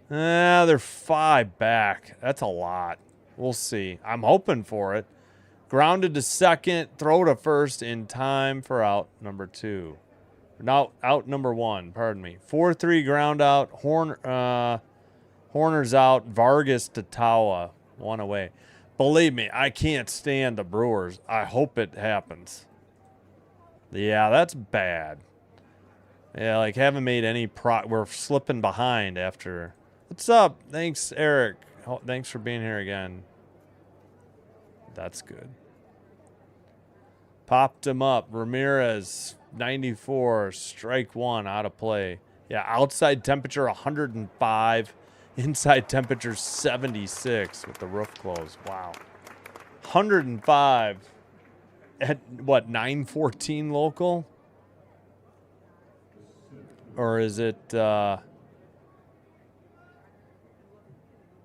They're 5 back. That's a lot. We'll see. I'm hoping for it. Grounded to second. Throw to first in time for out number 2. No, out number 1. Pardon me. 4-3 ground out. Horner's out. Vargas to Tawa. 1 away. Believe me, I can't stand the Brewers. I hope it happens. Yeah, that's bad. Yeah, like haven't made any we're slipping behind after. What's up? Thanks, Eric. Oh, thanks for being here again. That's good. Popped him up. Ramirez, 94, strike 1, out of play. Yeah, outside temperature 105. Inside temperature 76 with the roof closed. Wow. 105 at what, 9:14 local? Or is it only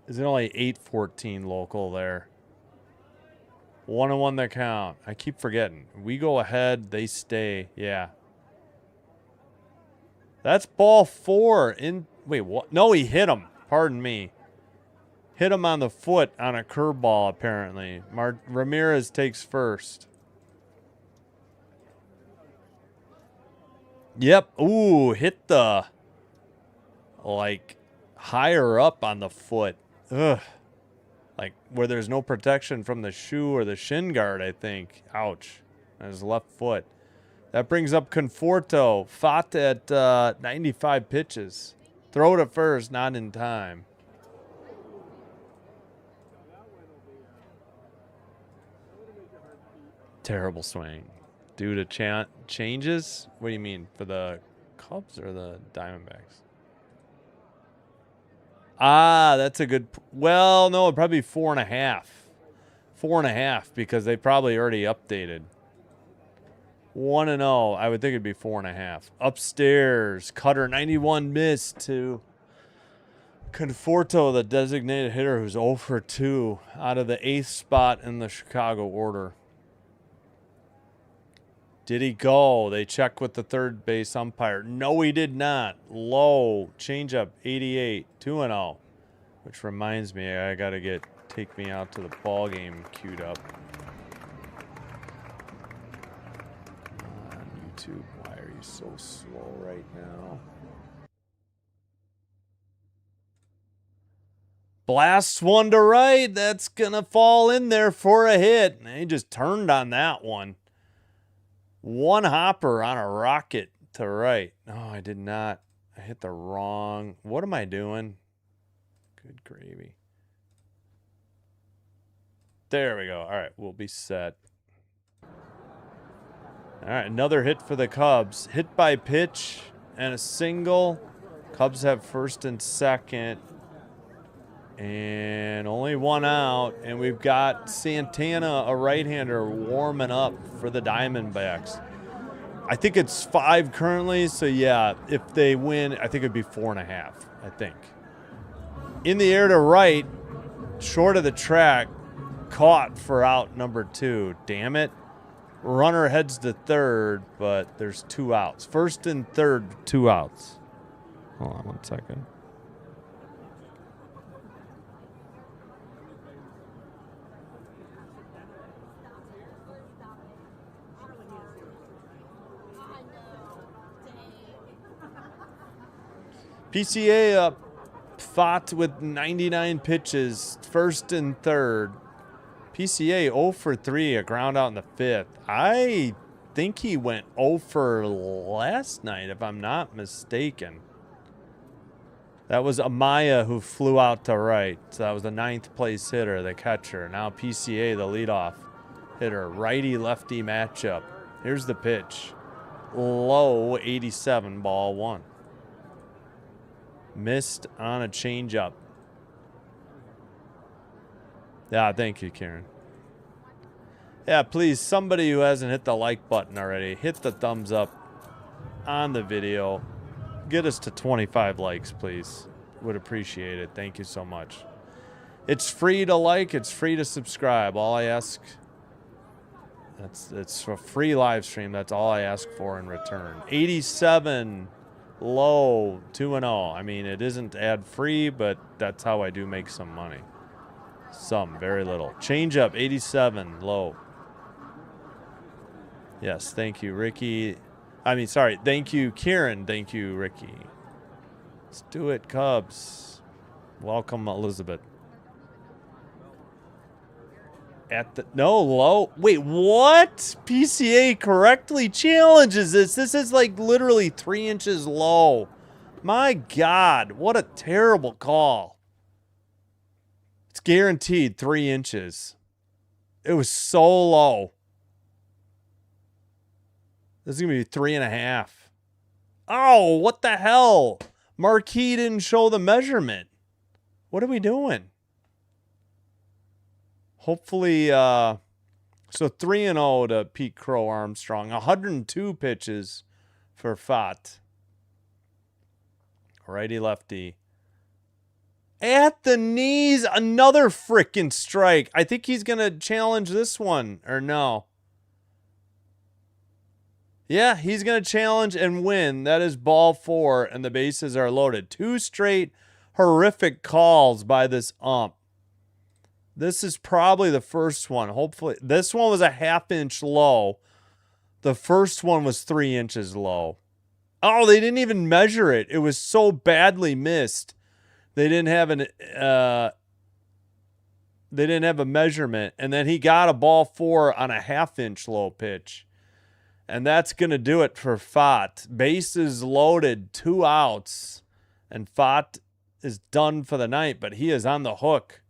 8:14 local there? 1-1 the count. I keep forgetting. We go ahead, they stay. Yeah. That's ball 4 in. Wait, what? No, he hit him. Pardon me. Hit him on the foot on a curveball, apparently. Ramirez takes first. Yep. Ooh, hit the, like, higher up on the foot. Ugh. Like, where there's no protection from the shoe or the shin guard, I think. Ouch. On his left foot. That brings up Conforto. Fought at 95 pitches. Throw to first, not in time. Terrible swing. Due to changes? What do you mean? For the Cubs or the Diamondbacks? Ah, that's a good. Well, no, it'd probably be 4.5. 4.5 because they probably already updated. 1-0. I would think it'd be 4.5. Upstairs, Cutter 91 missed to Conforto, the designated hitter, who's 0 for 2 out of the 8th spot in the Chicago order. Did he go? They checked with the third base umpire. No, he did not. Low. Changeup, 88. 2-0. Which reminds me, I got to get take me out to the ball game queued up. Come on, YouTube. Why are you so slow right now? Blasts one to right. That's going to fall in there for a hit. And he just turned on that one. One hopper on a rocket to right. No, I did not. I hit the wrong. What am I doing? Good gravy. There we go. All right, we'll be set. All right, another hit for the Cubs. Hit by pitch and a single. Cubs have first and second. And only one out. And we've got Santana, a right-hander, warming up for the Diamondbacks. I think it's 5 currently. So, yeah, if they win, I think it'd be 4.5, I think. In the air to right, short of the track, caught for out number 2. Damn it. Runner heads to third, but there's 2 outs. First and third, 2 outs. Hold on 1 second. PCA up, fought with 99 pitches, first and third. PCA 0 for 3, a ground out in the 5th. I think he went 0 for last night, if I'm not mistaken. That was Amaya who flew out to right. So that was the 9th place hitter, the catcher. Now PCA, the leadoff hitter. Righty-lefty matchup. Here's the pitch. Low, 87, ball 1. Missed on a changeup. Yeah, thank you, Karen. Yeah, please, somebody who hasn't hit the like button already, hit the thumbs up on the video. Get us to 25 likes, please. Would appreciate it. Thank you so much. It's free to like. It's free to subscribe. All I ask, it's a free live stream. That's all I ask for in return. 87. Low, 2-0. I mean, it isn't ad-free, but that's how I do make some money. Some, very little. Change up, 87, low. Yes, thank you, Ricky. I mean, sorry, thank you, Kieran. Thank you, Ricky. Let's do it, Cubs. Welcome, Elizabeth. At the low. Wait, what? PCA correctly challenges this. This is like literally 3 inches low. My God, what a terrible call. It's guaranteed 3 inches. It was so low. This is gonna be 3.5. Oh, what the hell? Marquis didn't show the measurement. What are we doing? Hopefully, so 3-0 to Pete Crow Armstrong. 102 pitches for Fott. Righty-lefty. At the knees, another frickin' strike. I think he's going to challenge this one, or no? Yeah, he's going to challenge and win. That is ball 4, and the bases are loaded. 2 straight horrific calls by this ump. This is probably the first one. Hopefully, this one was a 1/2 inch low. The first one was 3 inches low. Oh, they didn't even measure it. It was so badly missed. They didn't have a measurement, and then he got a ball 4 on a 1/2 inch low pitch. And that's going to do it for Fott. Bases loaded, 2 outs, and Fott is done for the night, but he is on the hook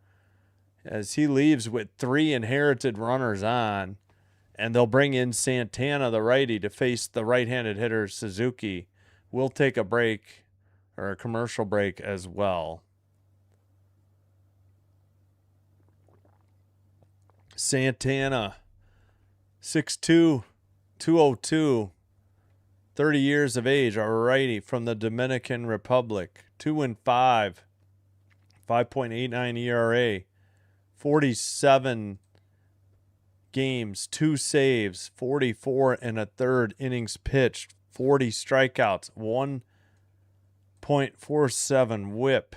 as he leaves with 3 inherited runners on. And they'll bring in Santana, the righty, to face the right-handed hitter Suzuki. We'll take a break, or a commercial break as well. Santana, 6'2", 202, 30 years of age, a righty from the Dominican Republic. 2-5, 5.89 ERA, 47 games, 2 saves, 44 1/3 innings pitched, 40 strikeouts, 1.47 whip.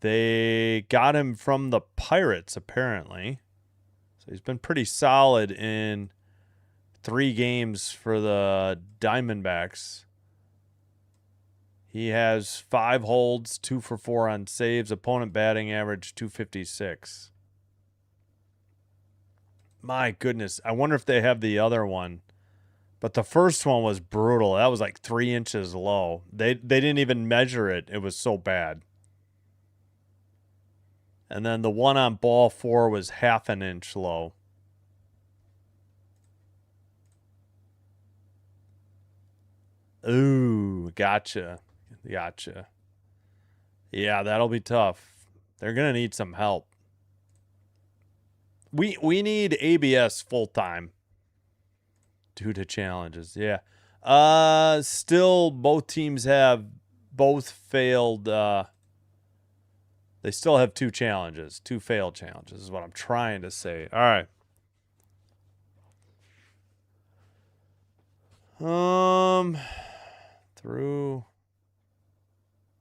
They got him from the Pirates, apparently. So he's been pretty solid in 3 games for the Diamondbacks. He has 5 holds, 2 for 4 on saves, opponent batting average 256. My goodness, I wonder if they have the other one. But the first one was brutal. That was like 3 inches low. They didn't even measure it. It was so bad. And then the one on ball 4 was half an inch low. Ooh, gotcha. Gotcha. Yeah, that'll be tough. They're going to need some help. We need ABS full time due to challenges. Yeah. Still both teams have both failed they still have 2 challenges, 2 failed challenges is what I'm trying to say. All right. Through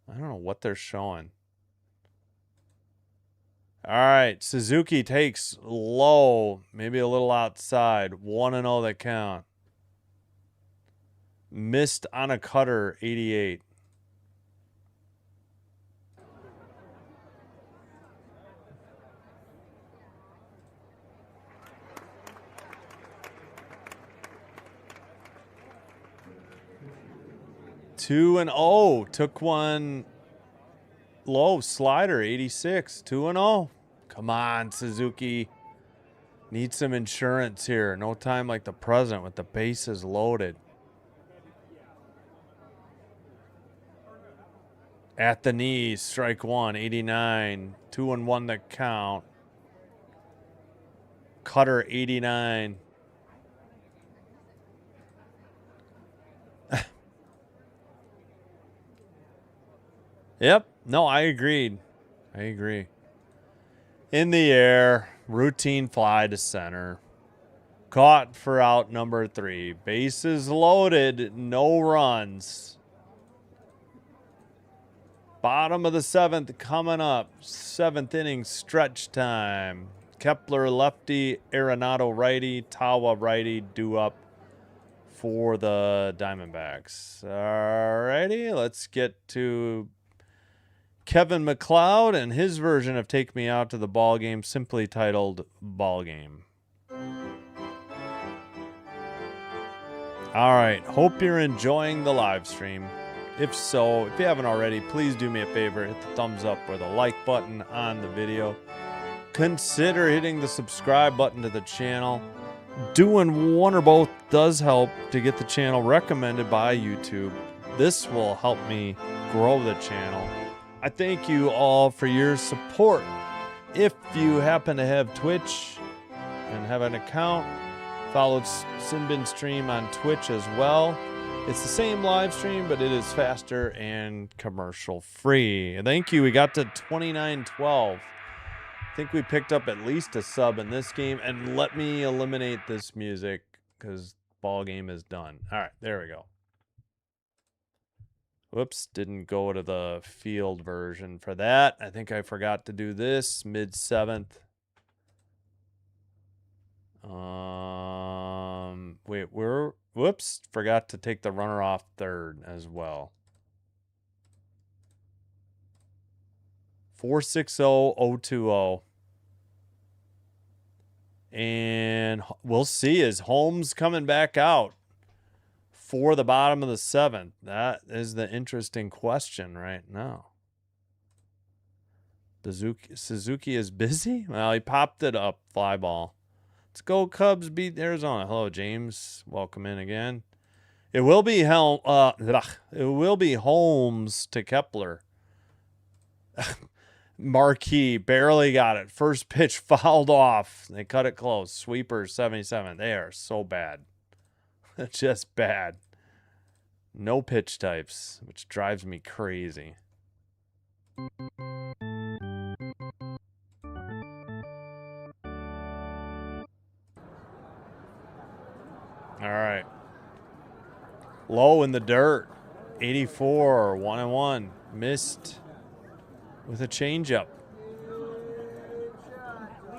I don't know what they're showing. All right, Suzuki takes low, maybe a little outside. 1-0 that count. Missed on a cutter, 88. Two and 0. Took one low, slider, 86. 2-0. Come on, Suzuki. Need some insurance here. No time like the present with the bases loaded. At the knees, strike 1, 89. 2-1 the count. Cutter, 89. Yep. No, I agreed. I agree. In the air, routine fly to center. Caught for out number 3. Bases loaded, no runs. Bottom of the 7th coming up. 7th inning stretch time. Kepler lefty, Arenado righty, Tawa righty, due up for the Diamondbacks. Alrighty, let's get to Kevin McLeod and his version of Take Me Out to the Ball Game, simply titled Ball Game. All right, hope you're enjoying the live stream. If so, if you haven't already, please do me a favor, hit the thumbs up or the like button on the video. Consider hitting the subscribe button to the channel. Doing one or both does help to get the channel recommended by YouTube. This will help me grow the channel. I thank you all for your support. If you happen to have Twitch and have an account, follow Sinbin Stream on Twitch as well. It's the same live stream, but it is faster and commercial free. Thank you. We got to 29-12. I think we picked up at least a sub in this game. And let me eliminate this music because ball game is done. All right, there we go. Whoops, didn't go to the field version for that. I think I forgot to do this mid-7th. Whoops, forgot to take the runner off 3rd as well. 460-020. And we'll see, is Holmes coming back out for the bottom of the 7th? That is the interesting question right now. Suzuki is busy? Well, he popped it up. Fly ball. Let's go Cubs beat Arizona. Hello, James. Welcome in again. It will be Holmes to Kepler. Marquee barely got it. First pitch fouled off. They cut it close. Sweeper 77. They are so bad. Just bad. No pitch types, which drives me crazy. All right. Low in the dirt. 84, 1-1. Missed with a changeup.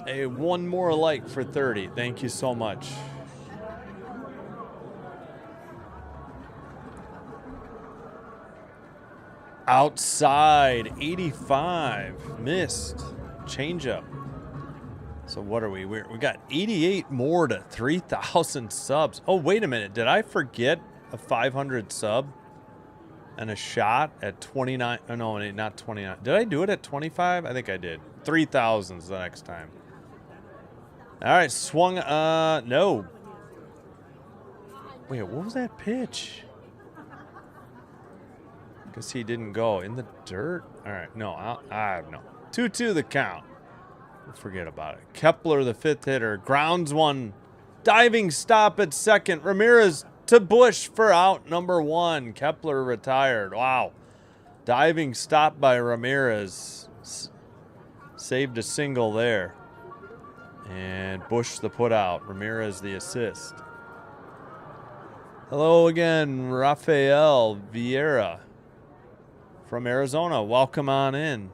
Hey, one more like for 30. Thank you so much. Outside, 85. Missed. Changeup. So what are we? We got 88 more to 3,000 subs. Oh, wait a minute. Did I forget a 500 sub and a shot at 29? Oh, no, not 29. Did I do it at 25? I think I did. 3,000's the next time. All right, swung. No. Wait, what was that pitch? Guess he didn't go in the dirt. All right, no, I have no. 2-2 the count. Forget about it. Kepler, the fifth hitter, grounds one. Diving stop at second. Ramirez to Bush for out number one. Kepler retired. Wow. Diving stop by Ramirez. Saved a single there. And Bush the put out. Ramirez the assist. Hello again, Rafael Vieira from Arizona. Welcome on in.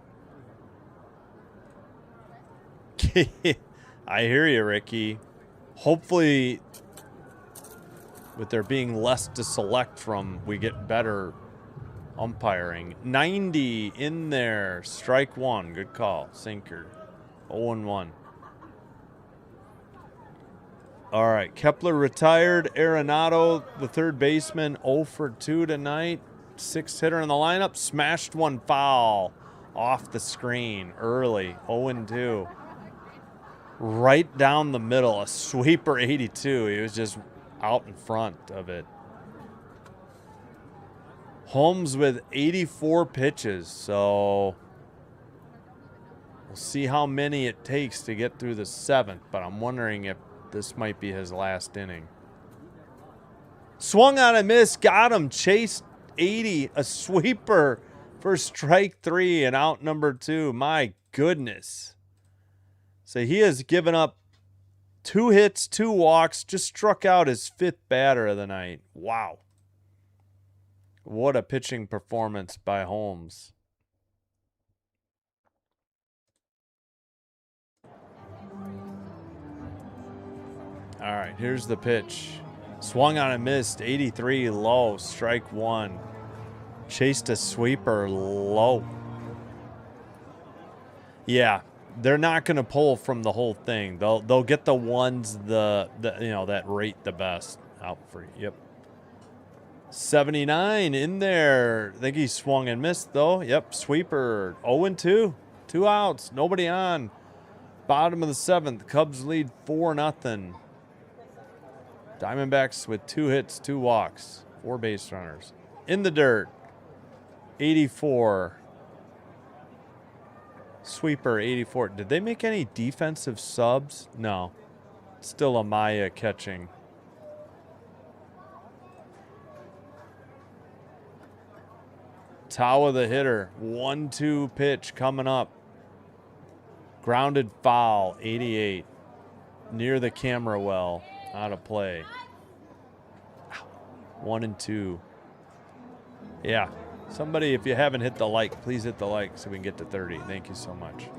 I hear you, Ricky. Hopefully, with there being less to select from, we get better umpiring. 90 in there. Strike one. Good call. Sinker. 0-1. All right. Kepler retired. Arenado, the third baseman, 0 for 2 tonight. Sixth hitter in the lineup. Smashed one foul off the screen early. 0-2. Right down the middle, a sweeper 82. He was just out in front of it. Holmes with 84 pitches, so we'll see how many it takes to get through the seventh, but I'm wondering if this might be his last inning. Swung on a miss, got him, chased 80, a sweeper for strike three and out number two. My goodness. So he has given up 2 hits, 2 walks, just struck out his fifth batter of the night. Wow. What a pitching performance by Holmes. All right, here's the pitch. Swung on and missed, 83 low, strike one. Chased a sweeper low. Yeah. They're not going to pull from the whole thing. They'll get the ones that rate the best out for you. Yep. 79 in there. I think he swung and missed though. Yep. Sweeper. 0-2. 2 outs. Nobody on. Bottom of the seventh. Cubs lead 4-0. Diamondbacks with 2 hits, 2 walks, 4 base runners. In the dirt. 84. Sweeper 84. Did they make any defensive subs? No. Still Amaya catching. Tawa the hitter. 1-2 pitch coming up. Grounded foul. 88. Near the camera well. Out of play. 1-2. Yeah. Somebody, if you haven't hit the like, please hit the like so we can get to 30. Thank you so much.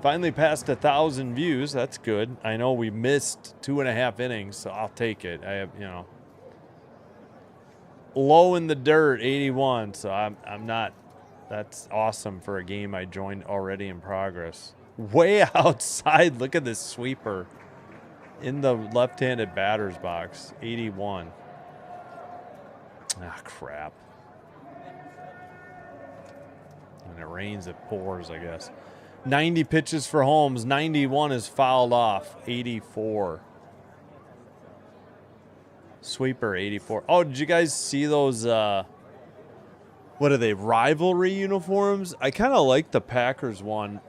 Finally passed 1,000 views. That's good. I know we missed 2.5 innings, so I'll take it. I have, low in the dirt, 81. So I'm not. That's awesome for a game I joined already in progress. Way outside. Look at this sweeper in the left-handed batter's box. 81. Ah, crap. When it rains, it pours, I guess. 90 pitches for Holmes. 91 is fouled off. 84. Sweeper, 84. Oh, did you guys see those, what are they, rivalry uniforms? I kind of like the Packers one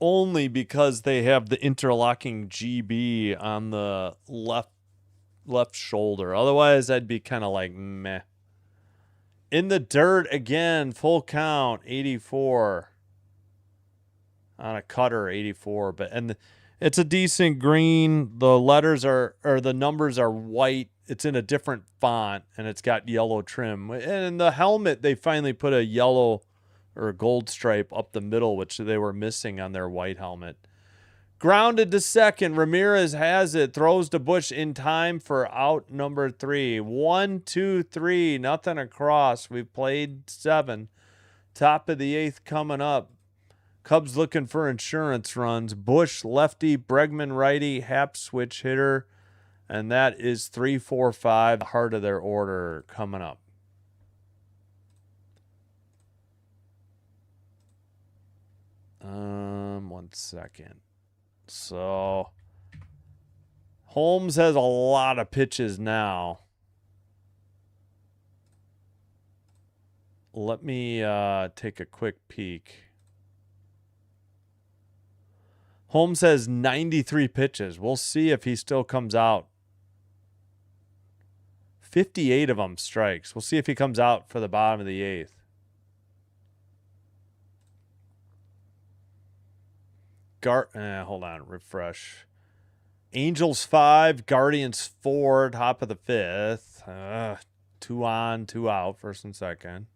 only because they have the interlocking GB on the left shoulder. Otherwise, I'd be kind of like, meh. In the dirt again, full count, 84. On a cutter, 84. It's a decent green. The letters the numbers are white. It's in a different font, and it's got yellow trim. And in the helmet, they finally put a yellow or a gold stripe up the middle, which they were missing on their white helmet. Grounded to second. Ramirez has it. Throws to Bush in time for out number 3. 1, 2, 3. Nothing across. We've played 7. Top of the 8th coming up. Cubs looking for insurance runs. Bush lefty, Bregman righty, Happ switch hitter. And that is 3, 4, 5. The heart of their order coming up. One second. So Holmes has a lot of pitches now. Let me take a quick peek. Holmes has 93 pitches. We'll see if he still comes out. 58 of them strikes. We'll see if he comes out for the bottom of the 8th. Hold on, refresh. Angels 5, Guardians 4, top of the 5th. 2 on, 2 out, first and second.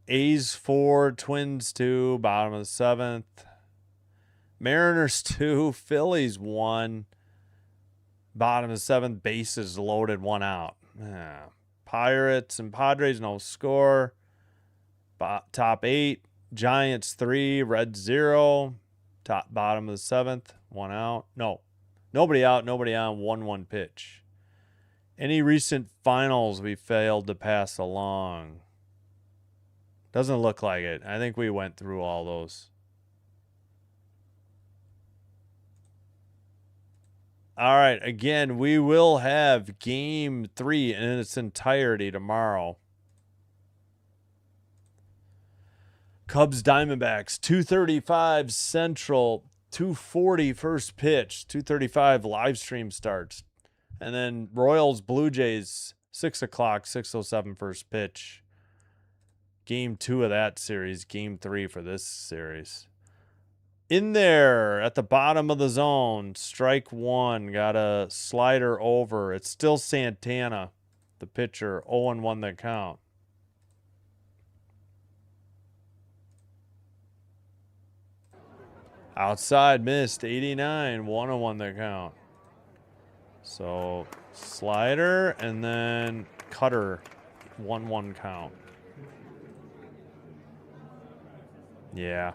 A's 4, Twins 2, bottom of the 7th. Mariners 2, Phillies 1, bottom of the 7th. Bases loaded, 1 out. Pirates and Padres no score. Top 8, Giants 3, Reds 0. Bottom of the 7th, 1 out. No, nobody out, nobody on, 1-1 pitch. Any recent finals we failed to pass along? Doesn't look like it. I think we went through all those. All right, again, we will have Game 3 in its entirety tomorrow. Cubs Diamondbacks, 2:35 Central, 2:40 first pitch, 2:35 live stream starts. And then Royals Blue Jays, 6 o'clock, 6:07 first pitch. Game 2 of that series, Game 3 for this series. In there at the bottom of the zone, strike 1, got a slider over. It's still Santana, the pitcher, 0-1 the count. Outside missed, 89, 1-1 the count. So slider and then cutter, 1-1 count. Yeah.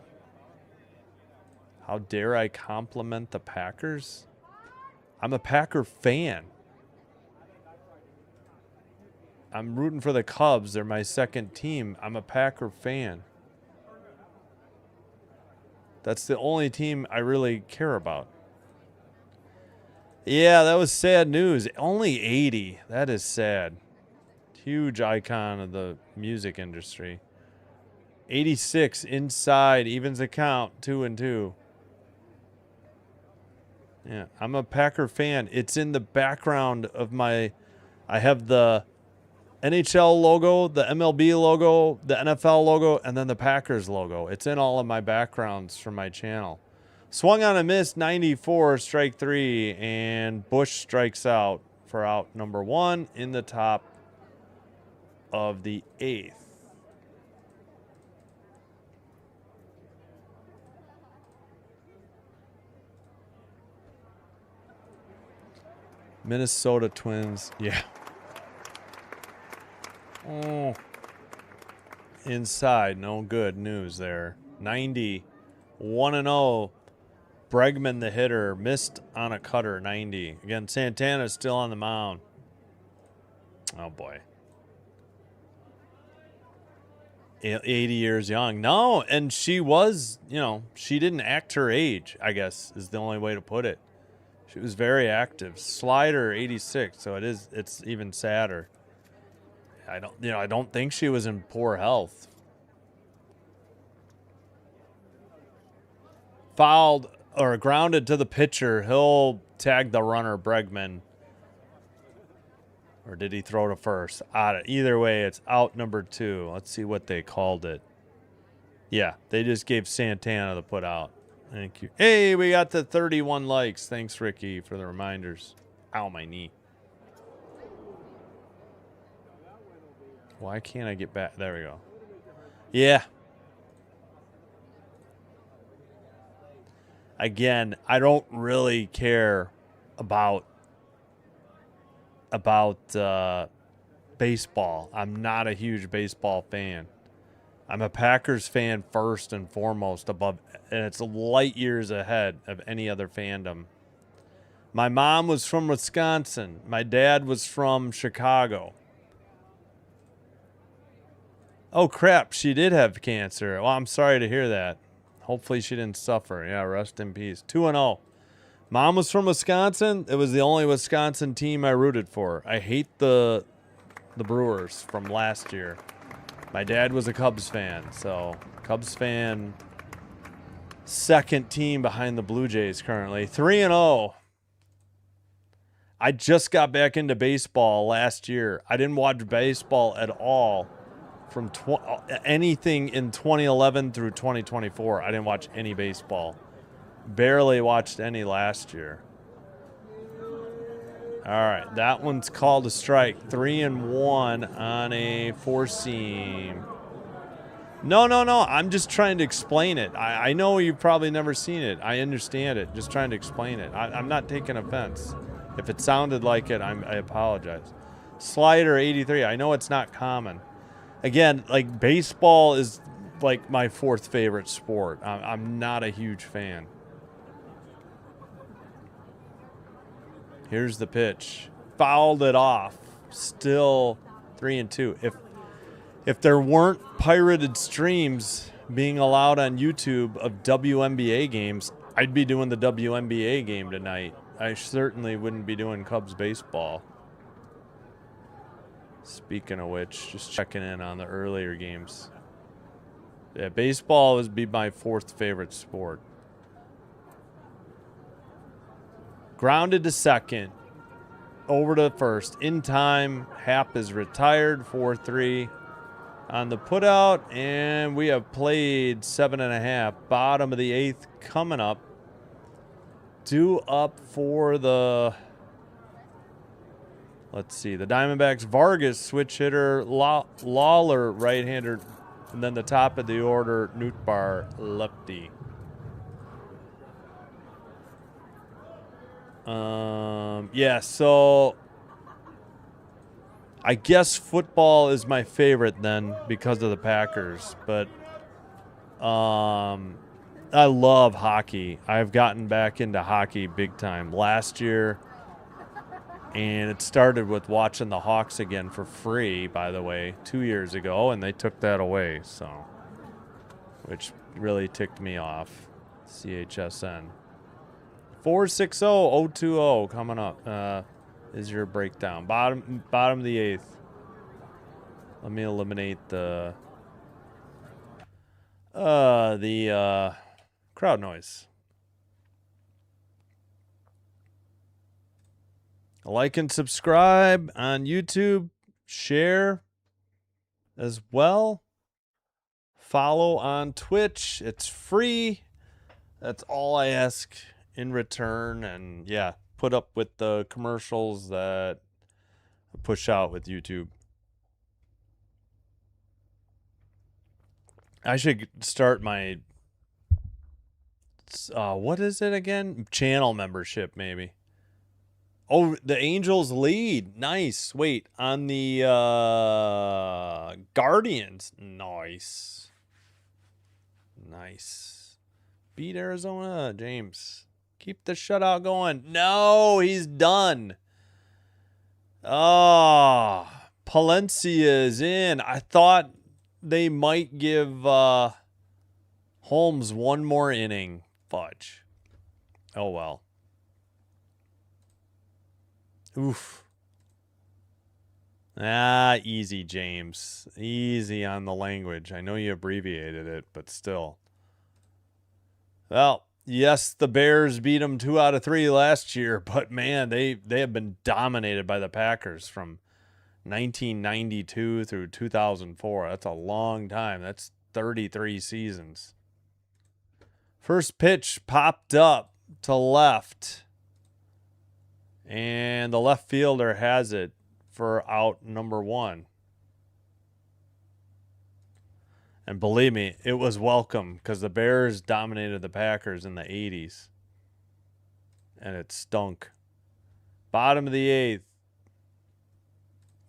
How dare I compliment the Packers? I'm a Packer fan. I'm rooting for the Cubs. They're my second team. I'm a Packer fan. That's the only team I really care about. Yeah, that was sad news. Only 80. That is sad. Huge icon of the music industry. 86 inside, evens the count, 2-2. Yeah, I'm a Packer fan. It's in the background of my... I have the NHL logo, the MLB logo, the NFL logo, and then the Packers logo. It's in all of my backgrounds from my channel. Swung on a miss, 94, strike 3, and Bush strikes out for out number 1 in the top of the 8th. Minnesota Twins, yeah. Oh, inside, no good news there. 90, 1-0. Bregman, the hitter, missed on a cutter, 90. Again, Santana's still on the mound. Oh, boy. 80 years young. No, and she was, she didn't act her age, I guess, is the only way to put it. She was very active. Slider, 86, so it's even sadder. I don't think she was in poor health. Fouled or grounded to the pitcher. He'll tag the runner, Bregman. Or did he throw to first? Either way, it's out number 2. Let's see what they called it. Yeah, they just gave Santana the put out. Thank you. Hey, we got the 31 likes. Thanks, Ricky, for the reminders. Ow, my knee. Why can't I get back? There we go. Yeah, Again, I don't really care about baseball. I'm not a huge baseball fan. I'm a Packers fan first and foremost, and it's light years ahead of any other fandom. My mom was from Wisconsin. My dad was from Chicago. Oh, crap. She did have cancer. Well, I'm sorry to hear that. Hopefully she didn't suffer. Yeah, rest in peace. 2-0. Mom was from Wisconsin. It was the only Wisconsin team I rooted for. I hate the Brewers from last year. My dad was a Cubs fan, so Cubs fan, second team behind the Blue Jays currently. 3-0. I just got back into baseball last year. I didn't watch baseball at all from anything in 2011 through 2024. I didn't watch any baseball. Barely watched any last year. All right, that one's called a strike. 3-1 on a four-seam. No. I'm just trying to explain it. I know you've probably never seen it. I understand it. Just trying to explain it. I'm not taking offense. If it sounded like it, I apologize. Slider 83. I know it's not common. Again, like baseball is like my fourth favorite sport. I'm not a huge fan. Here's the pitch. Fouled it off. Still 3-2. If there weren't pirated streams being allowed on YouTube of WNBA games, I'd be doing the WNBA game tonight. I certainly wouldn't be doing Cubs baseball. Speaking of which, just checking in on the earlier games. Yeah, baseball would be my fourth favorite sport. Grounded to second. Over to first. In time. Happ is retired. 4-3 on the putout. And we have played 7.5. Bottom of the eighth coming up. Due up for the... Let's see. The Diamondbacks, Vargas, switch hitter. Lawler, right-hander. And then the top of the order, Nootbaar, lefty. Yeah, so I guess football is my favorite then because of the Packers, but I love hockey. I've gotten back into hockey big time last year, and it started with watching the Hawks again for free, by the way, 2 years ago, and they took that away, so, which really ticked me off. CHSN. 460-020 coming up is your breakdown. Bottom of the eighth. Let me eliminate the crowd noise. Like and subscribe on YouTube. Share as well. Follow on Twitch. It's free. That's all I ask in return, and yeah, put up with the commercials that I push out with YouTube. I should start my what is it again? Channel membership, maybe. Oh, the Angels lead. Nice. Wait, on the Guardians. Nice. Beat Arizona, James. Keep the shutout going. No, he's done. Oh, Palencia is in. I thought they might give Holmes one more inning. Fudge. Oh, well. Oof. Easy, James. Easy on the language. I know you abbreviated it, but still. Well, yes, the Bears beat them 2 out of 3 last year, but man, they have been dominated by the Packers from 1992 through 2004. That's a long time. That's 33 seasons. First pitch popped up to left, and the left fielder has it for out number 1. And believe me, it was welcome because the Bears dominated the Packers in the 80s. And it stunk. Bottom of the 8th.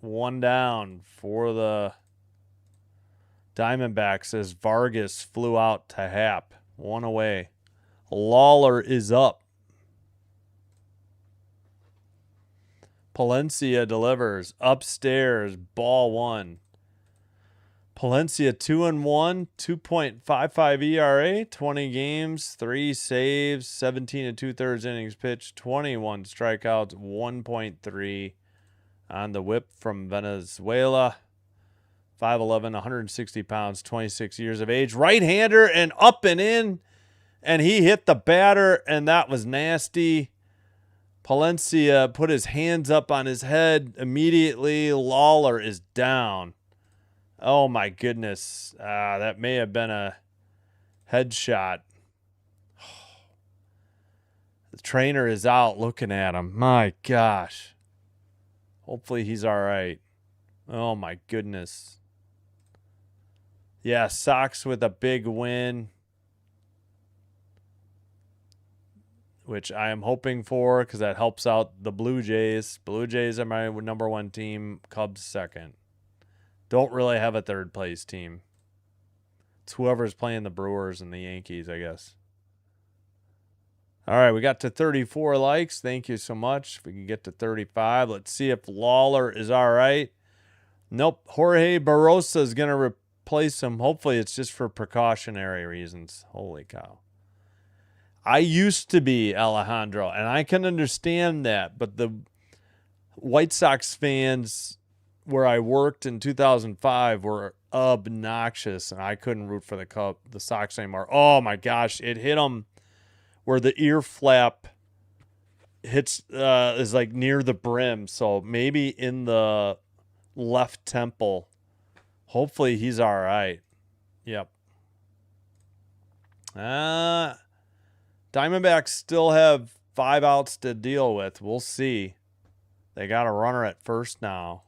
1 down for the Diamondbacks as Vargas flew out to Hap. 1 away. Lawler is up. Palencia delivers. Upstairs, ball 1. Palencia 2-1, 2.55 ERA, 20 games, 3 saves, 17 2/3 innings pitched, 21 strikeouts, 1.3 on the whip from Venezuela. 5'11", 160 pounds, 26 years of age. Right-hander and up and in, and he hit the batter, and that was nasty. Palencia put his hands up on his head immediately. Lawler is down. Oh, my goodness. That may have been a headshot. The trainer is out looking at him. My gosh. Hopefully he's all right. Oh, my goodness. Yeah, Sox with a big win, which I am hoping for because that helps out the Blue Jays. Blue Jays are my number 1 team. Cubs second. Don't really have a third place team. It's whoever's playing the Brewers and the Yankees, I guess. All right, we got to 34 likes. Thank you so much. If we can get to 35, let's see if Lawler is all right. Nope. Jorge Barrosa is going to replace him. Hopefully it's just for precautionary reasons. Holy cow. I used to be Alejandro, and I can understand that, but the White Sox fans where I worked in 2005 were obnoxious, and I couldn't root for the Sox anymore. Oh my gosh, it hit them where the ear flap hits is like near the brim, so maybe in the left temple. Hopefully he's all right. Yep. Diamondbacks still have 5 outs to deal with. We'll see. They got a runner at first now.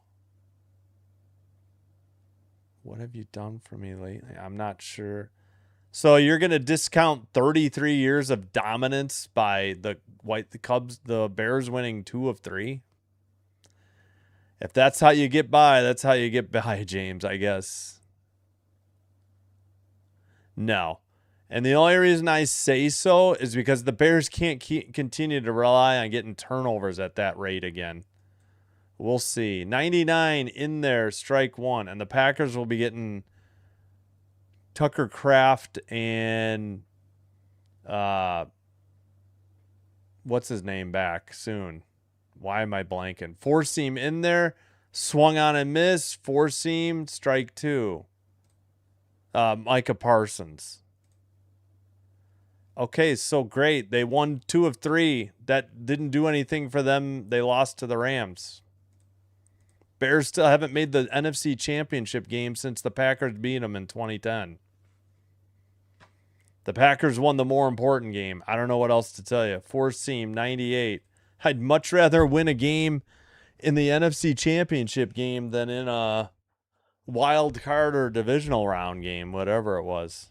What have you done for me lately? I'm not sure. So you're going to discount 33 years of dominance by the Cubs, the Bears winning 2 of 3? If that's how you get by, that's how you get by, James, I guess. No. And the only reason I say so is because the Bears can't continue to rely on getting turnovers at that rate again. We'll see. 99 in there, strike 1. And the Packers will be getting Tucker Kraft and what's his name back soon. Why am I blanking? 4-seam in there. Swung on and missed. 4-seam, strike 2. Micah Parsons. Okay, so great. They won 2 of 3. That didn't do anything for them. They lost to the Rams. Bears still haven't made the NFC Championship game since the Packers beat them in 2010. The Packers won the more important game. I don't know what else to tell you. 4-seam, 98. I'd much rather win a game in the NFC Championship game than in a wild card or divisional round game, whatever it was.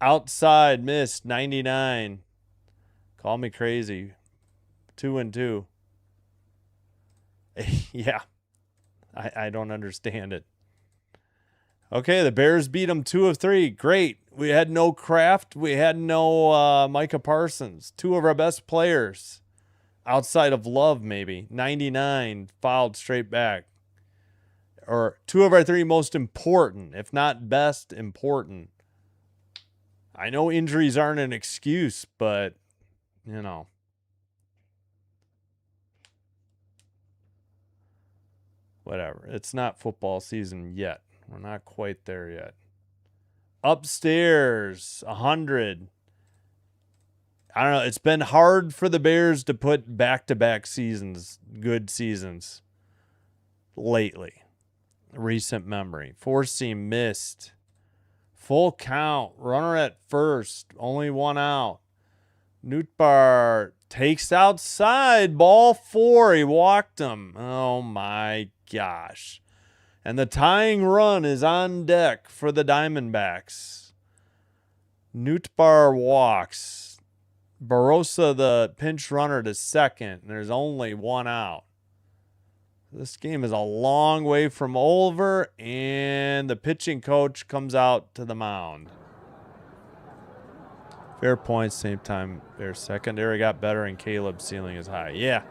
Outside missed, 99. Call me crazy. 2-2. Yeah. I don't understand it. Okay, the Bears beat them 2 of 3. Great. We had no Kraft. We had no Micah Parsons. 2 of our best players. Outside of Love, maybe. 99, fouled straight back. Or 2 of our 3 most important, if not best, important. I know injuries aren't an excuse, but, you know. Whatever. It's not football season yet. We're not quite there yet. Upstairs, 100. I don't know. It's been hard for the Bears to put back-to-back seasons, good seasons, lately. Recent memory. 4-seam missed. Full count. Runner at first. Only 1 out. Nootbaar takes outside. Ball 4. He walked him. Oh, my gosh. And the tying run is on deck for the Diamondbacks. Nootbaar walks. Barossa, the pinch runner, to second. And there's only one out. This game is a long way from over, and the pitching coach comes out to the mound. Fair points, same time. Their secondary got better, and Caleb's ceiling is high. Yeah.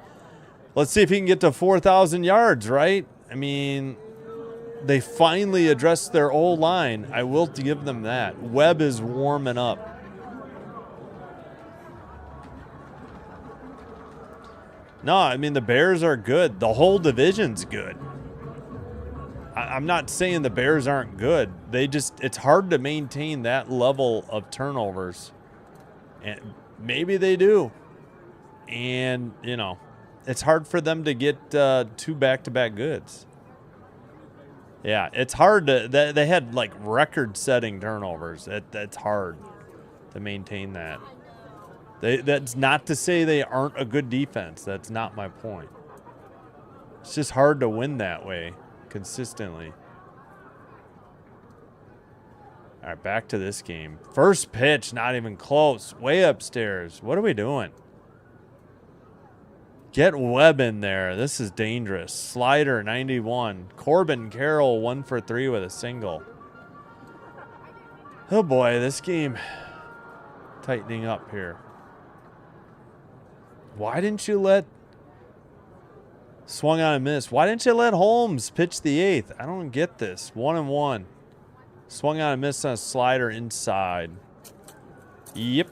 Let's see if he can get to 4,000 yards, right? I mean, they finally addressed their old line. I will give them that. Webb is warming up. No, I mean, the Bears are good. The whole division's good. I'm not saying the Bears aren't good. It's hard to maintain that level of turnovers. And maybe they do. And, you know, it's hard for them to get 2 back-to-back goods. Yeah, it's hard to. They had like record-setting turnovers. That's hard to maintain that. That's not to say they aren't a good defense. That's not my point. It's just hard to win that way consistently. All right, back to this game. First pitch, not even close. Way upstairs. What are we doing? Get Webb in there. This is dangerous. Slider, 91. Corbin Carroll, 1 for 3 with a single. Oh, boy, this game tightening up here. Why didn't you let... Swung on a miss. Why didn't you let Holmes pitch the 8th? I don't get this. 1-1. Swung on a miss on a slider inside. Yep.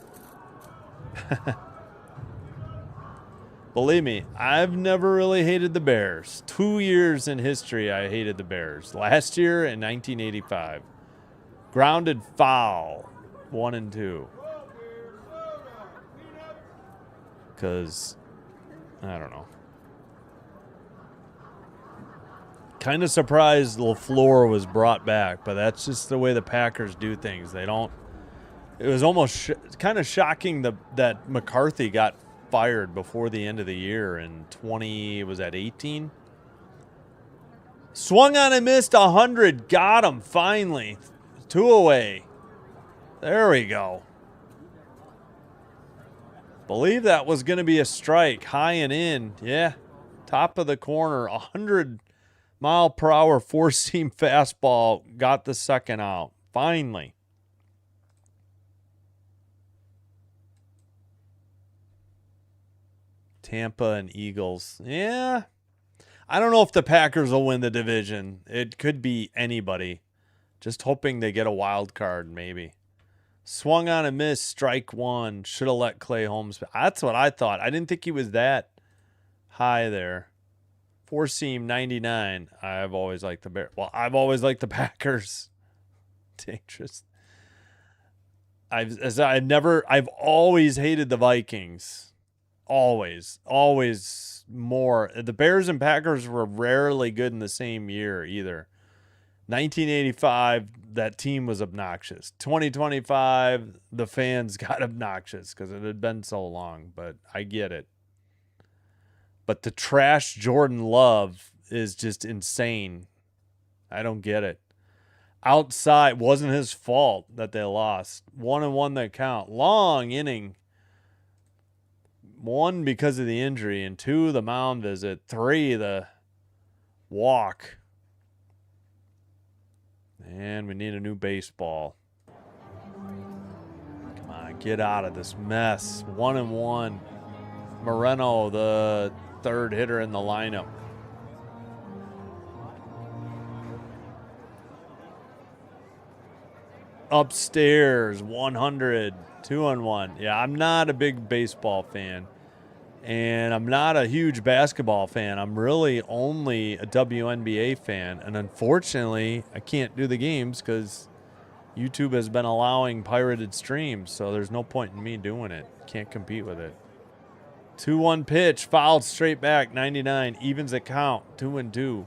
Believe me, I've never really hated the Bears. 2 years in history I hated the Bears. Last year in 1985. Grounded foul. 1 and 2. Because, I don't know. Kind of surprised LaFleur was brought back, but that's just the way the Packers do things. They don't. It was almost kind of shocking that McCarthy got fired before the end of the year in 18? Swung on and missed 100. Got him finally. 2 away. There we go. Believe that was going to be a strike. High and in. Yeah. Top of the corner. 100-mile-per-hour four-seam fastball. Got the second out. Finally. Tampa and Eagles. Yeah. I don't know if the Packers will win the division. It could be anybody. Just hoping they get a wild card, maybe. Swung on a miss, strike 1. Should have let Clay Holmes. That's what I thought. I didn't think he was that high there. Four-seam, 99. I've always liked the Bears. Well, I've always liked the Packers. Dangerous. I've always hated the Vikings. Always more. The Bears and Packers were rarely good in the same year either. 1985, that team was obnoxious. 2025, the fans got obnoxious because it had been so long, but I get it. But to trash Jordan Love is just insane. I don't get it. Outside, wasn't his fault that they lost. 1-1 that count. Long inning. 1, because of the injury, and 2, the mound visit. 3, the walk. And we need a new baseball. Come on, get out of this mess. 1-1. Moreno, the third hitter in the lineup. Upstairs, 100. 2-1. Yeah, I'm not a big baseball fan. And I'm not a huge basketball fan. I'm really only a WNBA fan. And unfortunately, I can't do the games because YouTube has been allowing pirated streams. So there's no point in me doing it. Can't compete with it. 2-1 pitch. Fouled straight back. 99. Evens the count. 2-2.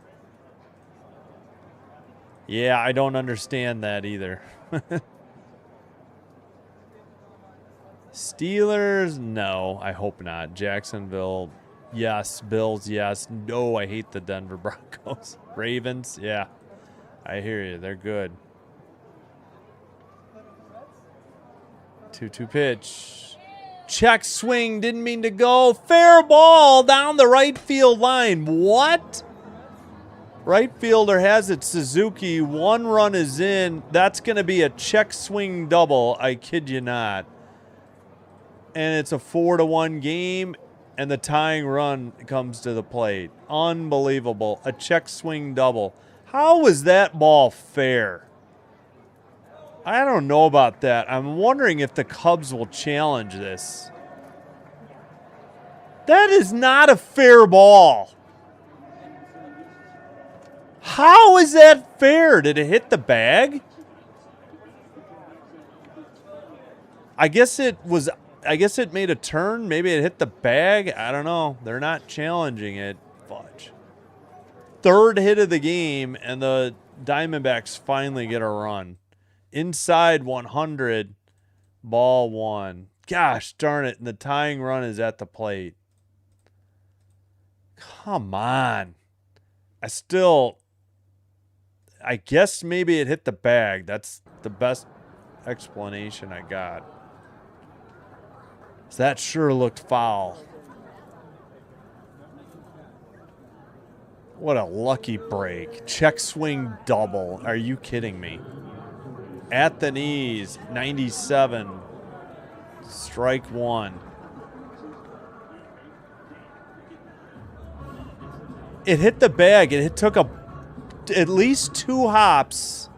Yeah, I don't understand that either. Steelers, no, I hope not. Jacksonville, yes. Bills, yes. No, I hate the Denver Broncos. Ravens, yeah. I hear you. They're good. 2-2 pitch. Check swing. Didn't mean to go. Fair ball down the right field line. What? Right fielder has it. Suzuki. 1 run is in. That's going to be a check swing double. I kid you not. And it's a 4-1 game. And the tying run comes to the plate. Unbelievable. A check swing double. How was that ball fair? I don't know about that. I'm wondering if the Cubs will challenge this. That is not a fair ball. How is that fair? Did it hit the bag? I guess it made a turn. Maybe it hit the bag. I don't know. They're not challenging it. Fudge. 3rd hit of the game, and the Diamondbacks finally get a run. Inside 100, ball 1. Gosh darn it, and the tying run is at the plate. Come on. I guess maybe it hit the bag. That's the best explanation I got. That sure looked foul. What a lucky break. Check swing double. Are you kidding me? At the knees, 97. Strike 1. It hit the bag. It took at least 2 hops.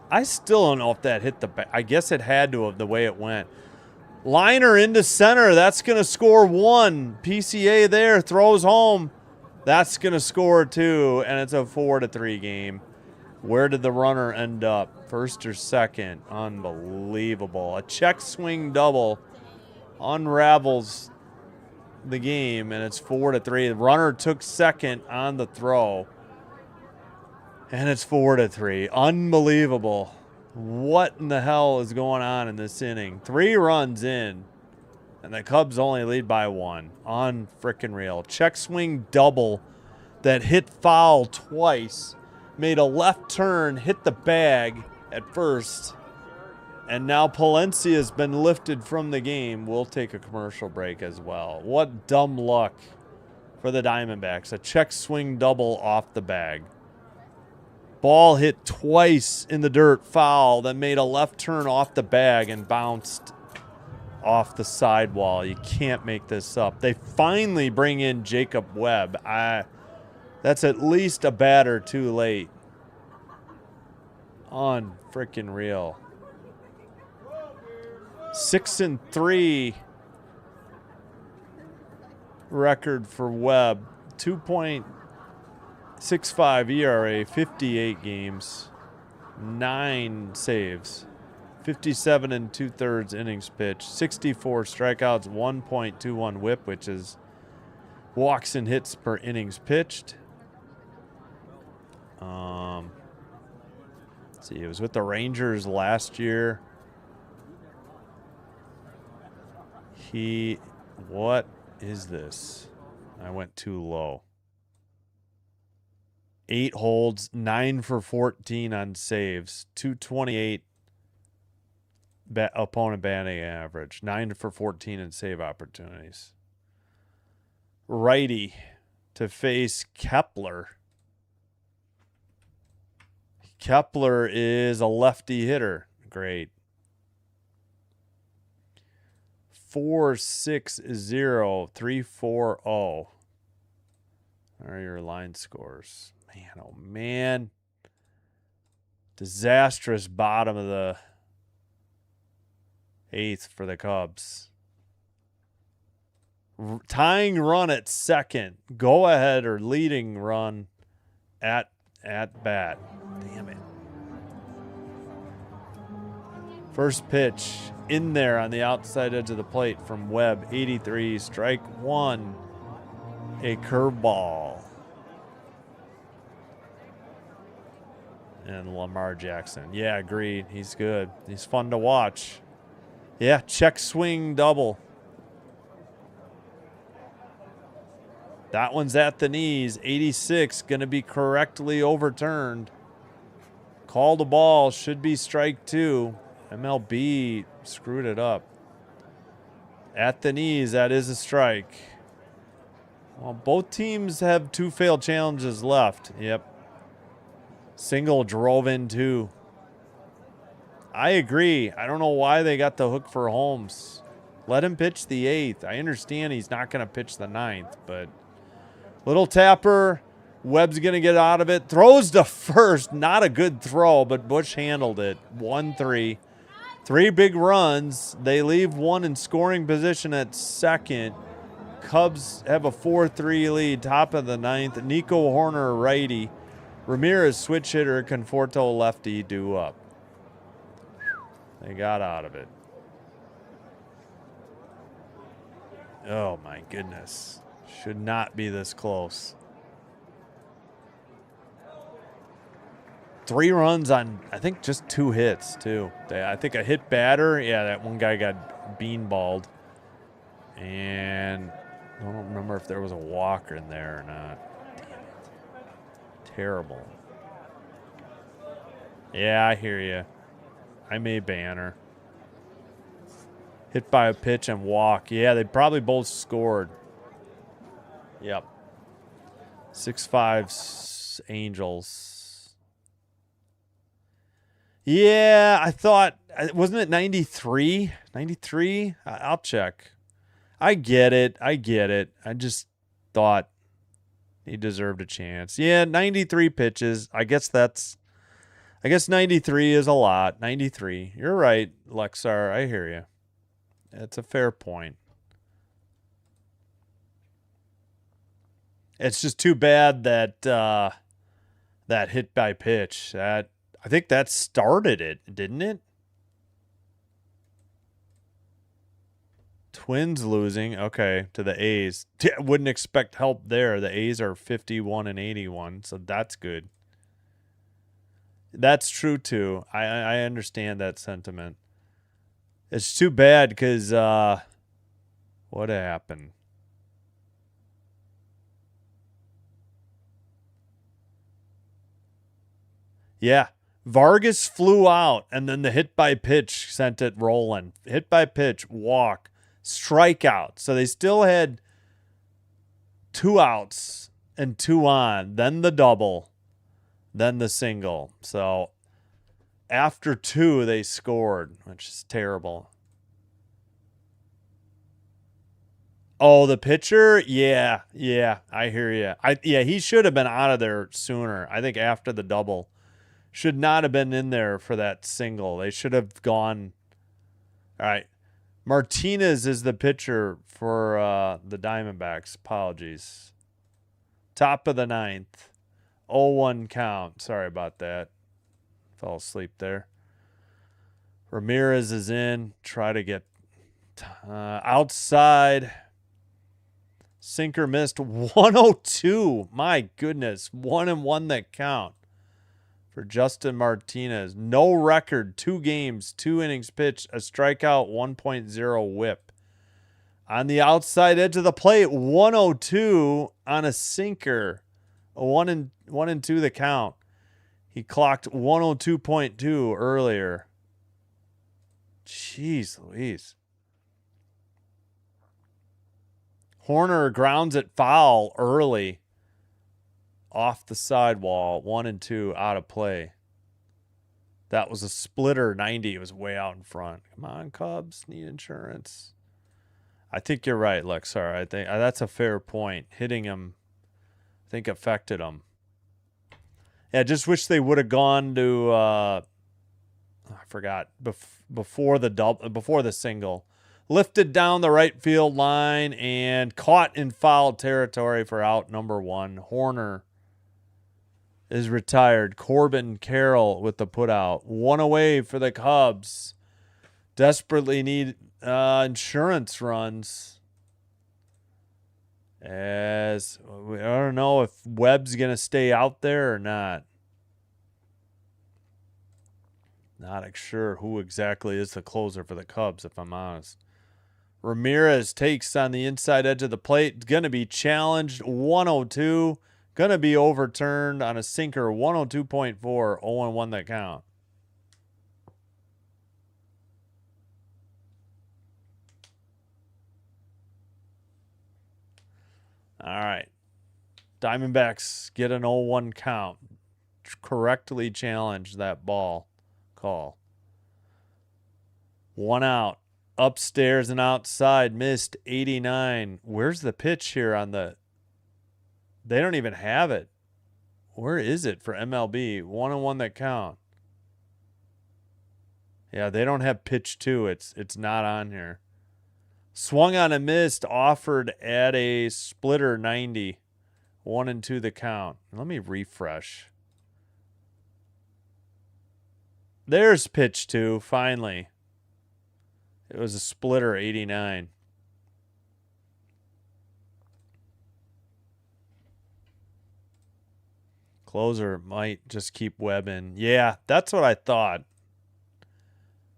I still don't know if that hit the bag. I guess it had to have, the way it went. Liner into center. That's going to score 1. PCA there. Throws home. That's going to score 2. And it's a 4-3 game. Where did the runner end up? First or second? Unbelievable. A check swing double unravels the game, and it's 4-3. The runner took second on the throw, and it's 4-3. Unbelievable. What in the hell is going on in this inning? 3 runs in, and the Cubs only lead by 1. Unfrickin' real. Check swing double that hit foul twice. Made a left turn, hit the bag at first, and now Palencia has been lifted from the game. We'll take a commercial break as well. What dumb luck for the Diamondbacks. A check swing double off the bag. Ball hit twice in the dirt, foul, then made a left turn off the bag and bounced off the sidewall. You can't make this up. They finally bring in Jacob Webb. That's at least a batter too late. Unfrickin' real. 6-3 record for Webb. 2.65 ERA, 58 games, 9 saves, 57 2/3 innings pitched, 64 strikeouts, 1.21 WHIP, which is walks and hits per innings pitched. Let's see, it was with the Rangers last year. What is this? I went too low. 8 holds, 9 for 14 on saves, 228 opponent batting average, 9 for 14 in save opportunities. Righty to face Kepler. Kepler is a lefty hitter. Great. 4-6-0, 3-4-0 are your line scores. Man, oh man. Disastrous bottom of the 8th for the Cubs. Tying run at second. Go ahead or leading run at bat. Damn it. First pitch in there on the outside edge of the plate from Webb. 83, strike 1. A curveball. And Lamar Jackson. Yeah, agreed. He's good. He's fun to watch. Yeah, check swing double. That one's at the knees. 86, going to be correctly overturned. Call the ball. Should be strike 2. MLB screwed it up. At the knees, that is a strike. Well, both teams have 2 failed challenges left. Yep. Single drove in 2. I agree. I don't know why they got the hook for Holmes. Let him pitch the 8th. I understand he's not going to pitch the 9th, but little tapper. Webb's going to get out of it. Throws to first. Not a good throw, but Bush handled it. 1-3. 3 big runs. They leave 1 in scoring position at second. Cubs have a 4-3 lead, top of the 9th. Nico Horner, righty. Ramirez, switch hitter. Conforto, lefty, due up. They got out of it. Oh, my goodness. Should not be this close. 3 runs on, I think, just 2 hits, too. I think a hit batter. Yeah, that one guy got beanballed. And I don't remember if there was a walker in there or not. Damn it. Terrible. Yeah, I hear you. I may ban her. Hit by a pitch and walk. Yeah, they probably both scored. Yep. 6-5 Angels. Yeah, I thought, wasn't it 93? 93? I'll check. I get it. I just thought he deserved a chance. Yeah, 93 pitches. I guess 93 is a lot. 93. You're right, Lexar. I hear you. It's a fair point. It's just too bad that that hit by pitch. I think that started it, didn't it? Twins losing, okay, to the A's. Wouldn't expect help there. The A's are 51 and 81, so that's good. That's true too. I understand that sentiment. It's too bad because what happened? Yeah, Vargas flew out, and then the hit by pitch sent it rolling. Hit by pitch, walk, strikeout. So they still had 2 outs and 2 on, then the double, then the single. So after 2, they scored, which is terrible. Oh, the pitcher? Yeah, I hear you. Yeah, he should have been out of there sooner. I think after the double. Should not have been in there for that single. They should have gone. All right. Martinez is the pitcher for the Diamondbacks. Apologies. Top of the 9th. 0-1 count. Sorry about that. Fell asleep there. Ramirez is in. Try to get outside. Sinker missed. 102. My goodness. 1-1 that count for Justin Martinez. No record. 2 games, 2 innings pitched, a strikeout, 1.0 whip. On the outside edge of the plate, 102 on a sinker. A 1-2 the count. He clocked 102.2 earlier. Jeez Louise. Horner grounds it foul early. Off the sidewall, 1-2 out of play. That was a splitter 90. It was way out in front. Come on, Cubs, need insurance. I think you're right, Lexar. I think that's a fair point. Hitting him, I think, affected him. Yeah, I just wish they would have gone to. I forgot before the single. Lifted down the right field line and caught in foul territory for out number 1. Horner is retired. Corbin Carroll with the putout. 1 away for the Cubs. Desperately need insurance runs. As I don't know if Webb's going to stay out there or not. Not sure who exactly is the closer for the Cubs, if I'm honest. Ramirez takes on the inside edge of the plate. It's going to be challenged. 102. Going to be overturned on a sinker, 102.4, 0-1 that count. All right. Diamondbacks get an 0-1 count. Correctly challenge that ball call. 1 out. Upstairs and outside. Missed 89. Where's the pitch here on the... They don't even have it. Where is it for MLB? 1-1 that count. Yeah, they don't have pitch 2. It's not on here. Swung on a missed, offered at a splitter 90. 1-2 the count. Let me refresh. There's pitch 2, finally. It was a splitter 89. Closer might just keep webbing. Yeah, that's what I thought.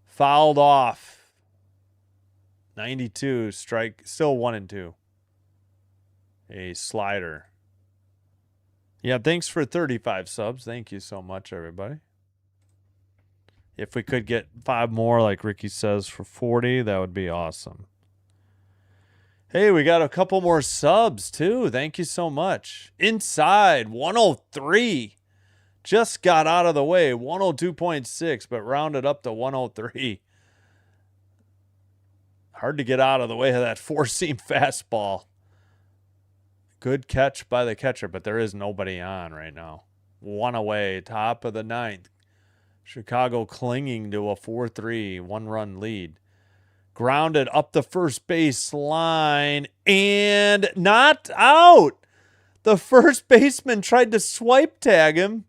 Fouled off. 92, strike, still 1-2. A slider. Yeah, thanks for 35 subs. Thank you so much, everybody. If we could get 5 more, like Ricky says, for 40, that would be awesome. Hey, we got a couple more subs, too. Thank you so much. Inside, 103. Just got out of the way, 102.6, but rounded up to 103. Hard to get out of the way of that four-seam fastball. Good catch by the catcher, but there is nobody on right now. 1 away, top of the 9th. Chicago clinging to a 4-3, 1-run lead. Grounded up the first base line and not out. The first baseman tried to swipe tag him.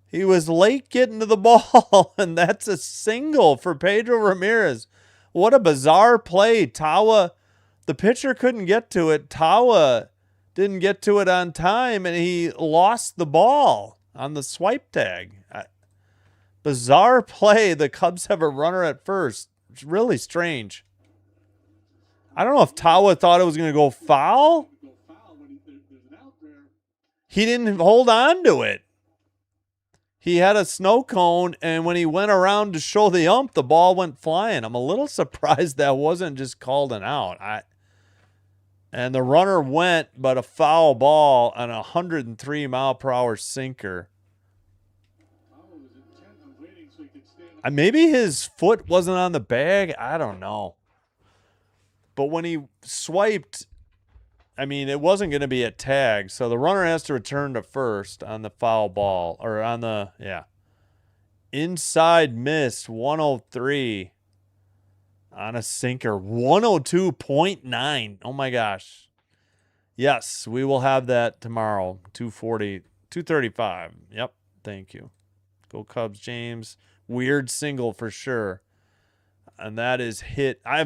He was late getting to the ball, and that's a single for Pedro Ramirez. What a bizarre play. Tawa, the pitcher couldn't get to it. Tawa didn't get to it on time, and he lost the ball on the swipe tag. Bizarre play. The Cubs have a runner at first. It's really strange. I don't know if Tawa thought it was going to go foul. He didn't hold on to it. He had a snow cone, and when he went around to show the ump, the ball went flying. I'm a little surprised that wasn't just called an out. And the runner went, but a foul ball on a 103-mile-per-hour sinker. Maybe his foot wasn't on the bag. I don't know. But when he swiped, I mean, it wasn't going to be a tag. So the runner has to return to first on the foul ball. Or on the, yeah. Inside miss, 103 on a sinker. 102.9. Oh, my gosh. Yes, we will have that tomorrow. 240, 235. Yep, thank you. Go Cubs, James. Weird single for sure. And that is hit. I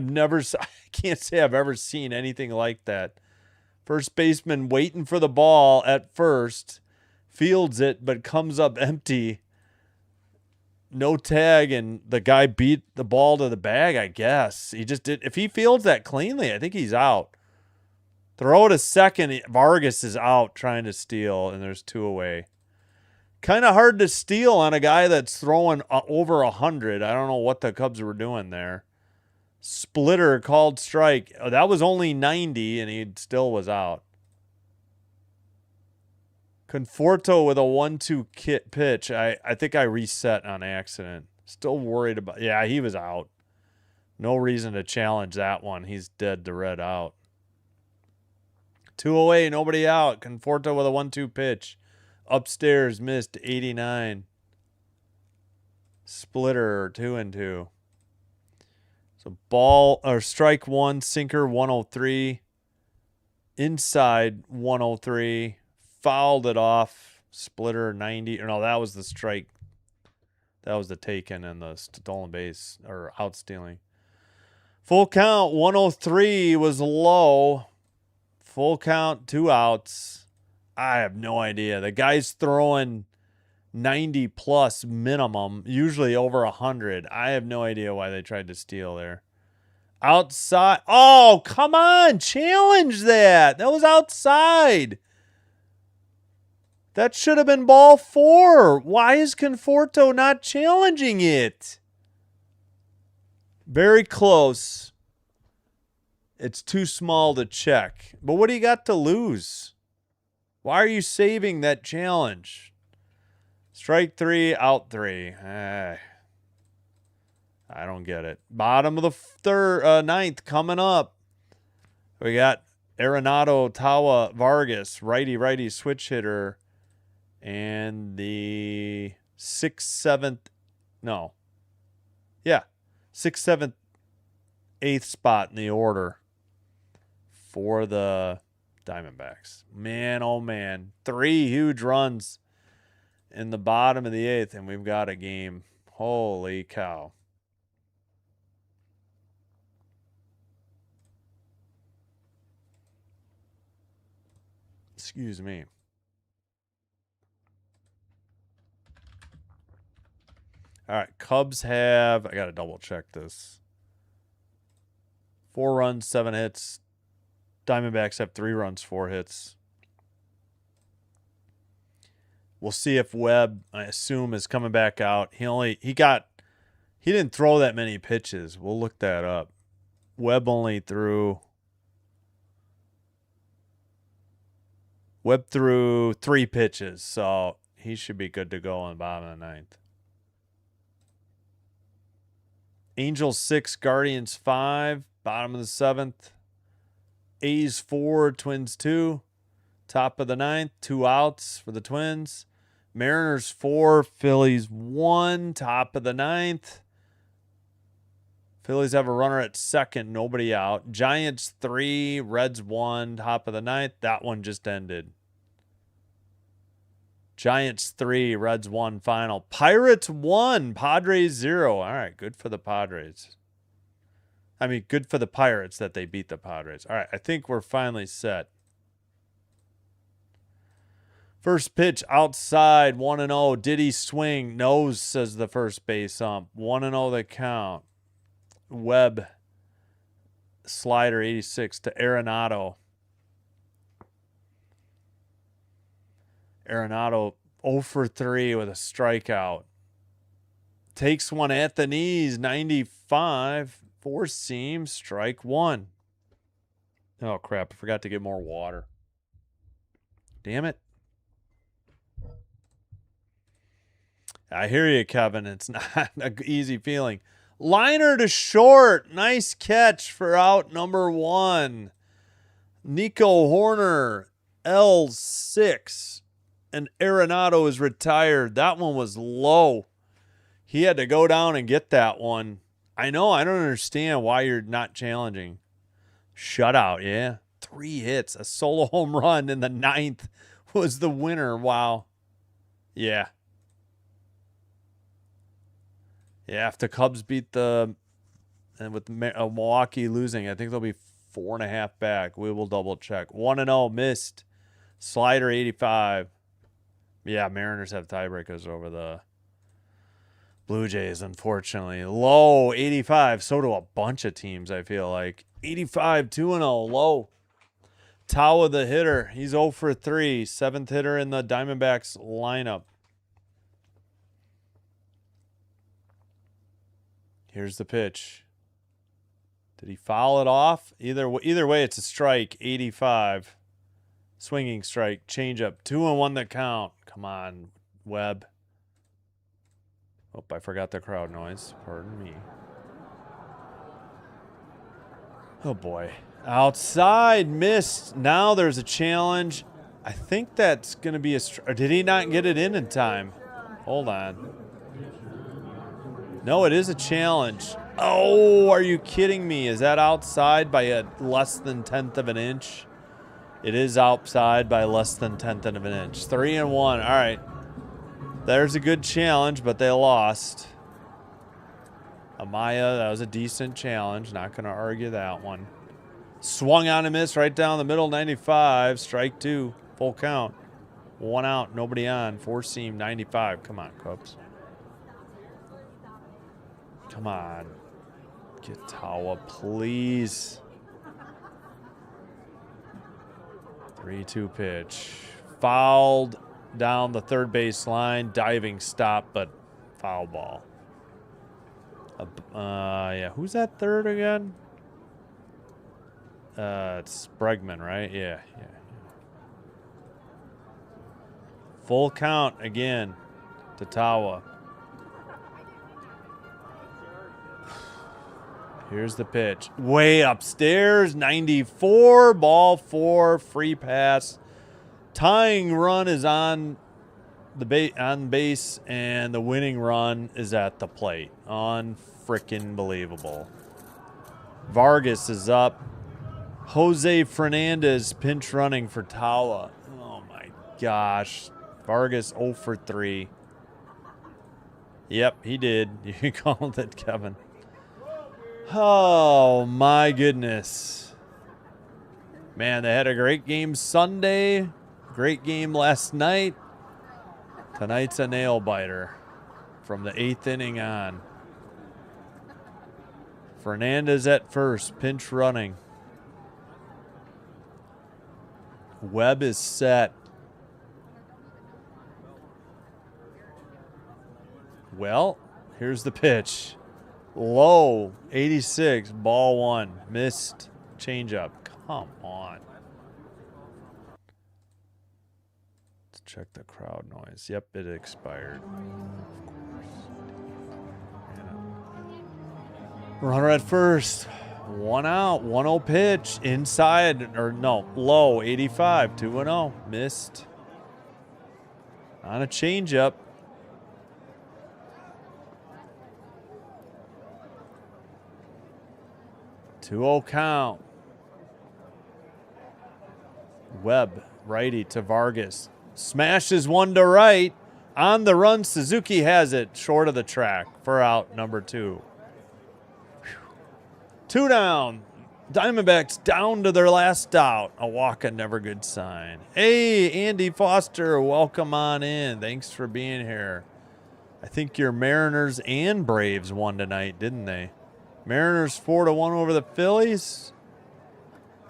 can't say I've ever seen anything like that. First baseman waiting for the ball at first. Fields it, but comes up empty. No tag, and the guy beat the ball to the bag, I guess. He just did. If he fields that cleanly, I think he's out. Throw to second. Vargas is out trying to steal, and there's 2 away. Kind of hard to steal on a guy that's throwing over 100. I don't know what the Cubs were doing there. Splitter called strike. Oh, that was only 90, and he still was out. Conforto with a 1-2 pitch. I think I reset on accident. Still worried about... Yeah, he was out. No reason to challenge that one. He's dead to red out. 2 away, nobody out. Conforto with a 1-2 pitch. Upstairs missed 89. Splitter 2-2. So ball or strike 1, sinker 103. Inside 103. Fouled it off. Splitter 90. Or no, that was the strike. That was the taken and the stolen base or out stealing. Full count 103 was low. Full count 2 outs. I have no idea. The guy's throwing 90 plus minimum, usually over 100. I have no idea why they tried to steal there. Outside. Oh, come on. Challenge that. That was outside. That should have been ball 4. Why is Conforto not challenging it? Very close. It's too small to check. But what do you got to lose? Why are you saving that challenge? Strike 3, out 3. I don't get it. Bottom of the ninth coming up. We got Arenado, Tawa, Vargas, righty switch hitter, and the 6th, 7th, 8th spot in the order for the Diamondbacks. Man, oh man, 3 huge runs in the bottom of the 8th, and we've got a game. Holy cow. Excuse me. All right, Cubs have, I got to double check this. 4 runs, 7 hits. Diamondbacks have 3 runs, 4 hits. We'll see if Webb, I assume, is coming back out. He didn't throw that many pitches. We'll look that up. Webb threw 3 pitches, so he should be good to go on the bottom of the 9th. Angels 6, Guardians 5, bottom of the 7th. A's 4, Twins 2, top of the 9th, 2 outs for the Twins. Mariners 4, Phillies 1, top of the 9th. Phillies have a runner at second, nobody out. Giants 3, Reds 1, top of the 9th. That one just ended. Giants 3, Reds 1 final. Pirates 1, Padres 0. All right, good for the Padres. I mean, good for the Pirates that they beat the Padres. All right, I think we're finally set. First pitch outside, 1-0. Did he swing? No, says the first base ump. 1-0 the count. Webb, slider 86 to Arenado. Arenado 0 for 3 with a strikeout. Takes one at the knees, 95. 4 seam, strike 1. Oh, crap. I forgot to get more water. Damn it. I hear you, Kevin. It's not an easy feeling. Liner to short. Nice catch for out number 1. Nico Horner, L6. And Arenado is retired. That one was low. He had to go down and get that one. I know. I don't understand why you're not challenging. Shutout, yeah. 3 hits. A solo home run in the 9th was the winner. Wow. Yeah. Yeah, if the Cubs beat and with Milwaukee losing, I think they'll be 4.5 back. We will double check. 1-0 missed. Slider 85. Yeah, Mariners have tiebreakers over the Blue Jays, unfortunately. Low 85. So do a bunch of teams, I feel like. 85, 2-0, low. Tawa the hitter. He's 0 for 3. 7th hitter in the Diamondbacks lineup. Here's the pitch. Did he foul it off? Either way, it's a strike. 85. Swinging strike. Changeup. 2-1 the count. Come on, Webb. Oh, I forgot the crowd noise. Pardon me. Oh, boy. Outside. Missed. Now there's a challenge. I think that's going to be a... Or did he not get it in time? Hold on. No, it is a challenge. Oh, are you kidding me? Is that outside by a less than 1/10 of an inch? It is outside by less than 1/10 of an inch. 3-1. All right. There's a good challenge, but they lost. Amaya, that was a decent challenge. Not going to argue that one. Swung on a miss right down the middle, 95. Strike 2. Full count. 1 out, nobody on. 4-seam, 95. Come on, Cubs. Come on. Get Tawa, please. 3-2 pitch. Fouled. down the third base line. Diving stop, but foul ball. Yeah, who's that third again? It's Bregman, right? Yeah. Full count again to Tawa. Here's the pitch. Way upstairs, 94, ball 4, free pass. Tying run is on base, and the winning run is at the plate. Unfrickin' believable. Vargas is up. Jose Fernandez pinch running for Tawa. Oh my gosh. Vargas 0 for 3. Yep, he did. You called it, Kevin. Oh my goodness. Man, they had a great game Sunday. Great game last night. Tonight's a nail biter from the 8th inning on. Fernandez at first, pinch running. Webb is set. Well, here's the pitch. Low, 86, ball 1. Missed changeup. Come on. Let's check the crowd noise. Yep, it expired. Of course. Yeah. Runner at first. 1 out. 1-0 pitch. Inside, or no, low, 85. 2-0. Missed. On a changeup. 2-0 count. Webb, righty to Vargas. Smashes one to right. On the run, Suzuki has it. Short of the track for out number 2. 2 down. Diamondbacks down to their last out. A walk, a never good sign. Hey, Andy Foster, welcome on in. Thanks for being here. I think your Mariners and Braves won tonight, didn't they? Mariners 4-1 over the Phillies.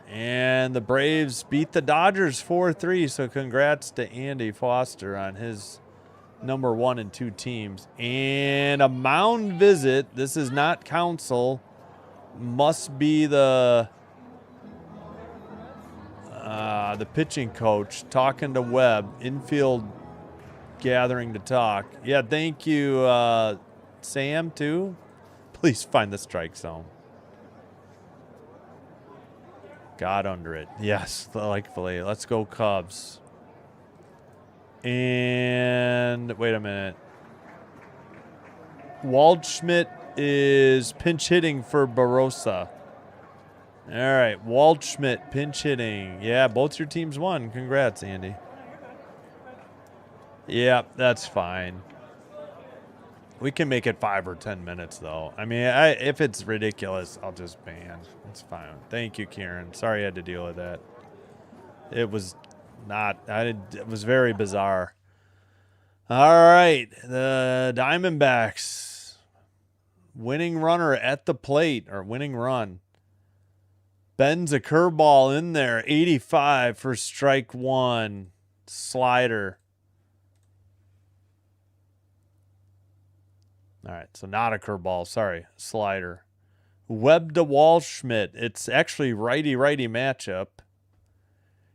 And the Braves beat the Dodgers 4-3. So congrats to Andy Foster on his number 1 and 2 teams. And a mound visit. This is not council. Must be the pitching coach talking to Webb. Infield gathering to talk. Yeah, thank you, Sam, too. Please find the strike zone. Got under it. Yes, thankfully. Let's go Cubs. And wait a minute. Waldschmidt is pinch hitting for Barossa. All right, Waldschmidt pinch hitting. Yeah, both your teams won. Congrats, Andy. Yeah, that's fine. We can make it 5 or 10 minutes, though. I mean, if it's ridiculous, I'll just ban. It's fine. Thank you, Kieran. Sorry I had to deal with that. It was not. It was very bizarre. All right, the Diamondbacks winning runner at the plate, or winning run. Bends a curveball in there. 85 for strike 1. Slider. All right, so not a curveball. Sorry, slider. Webb to Waldschmidt. It's actually righty-righty matchup.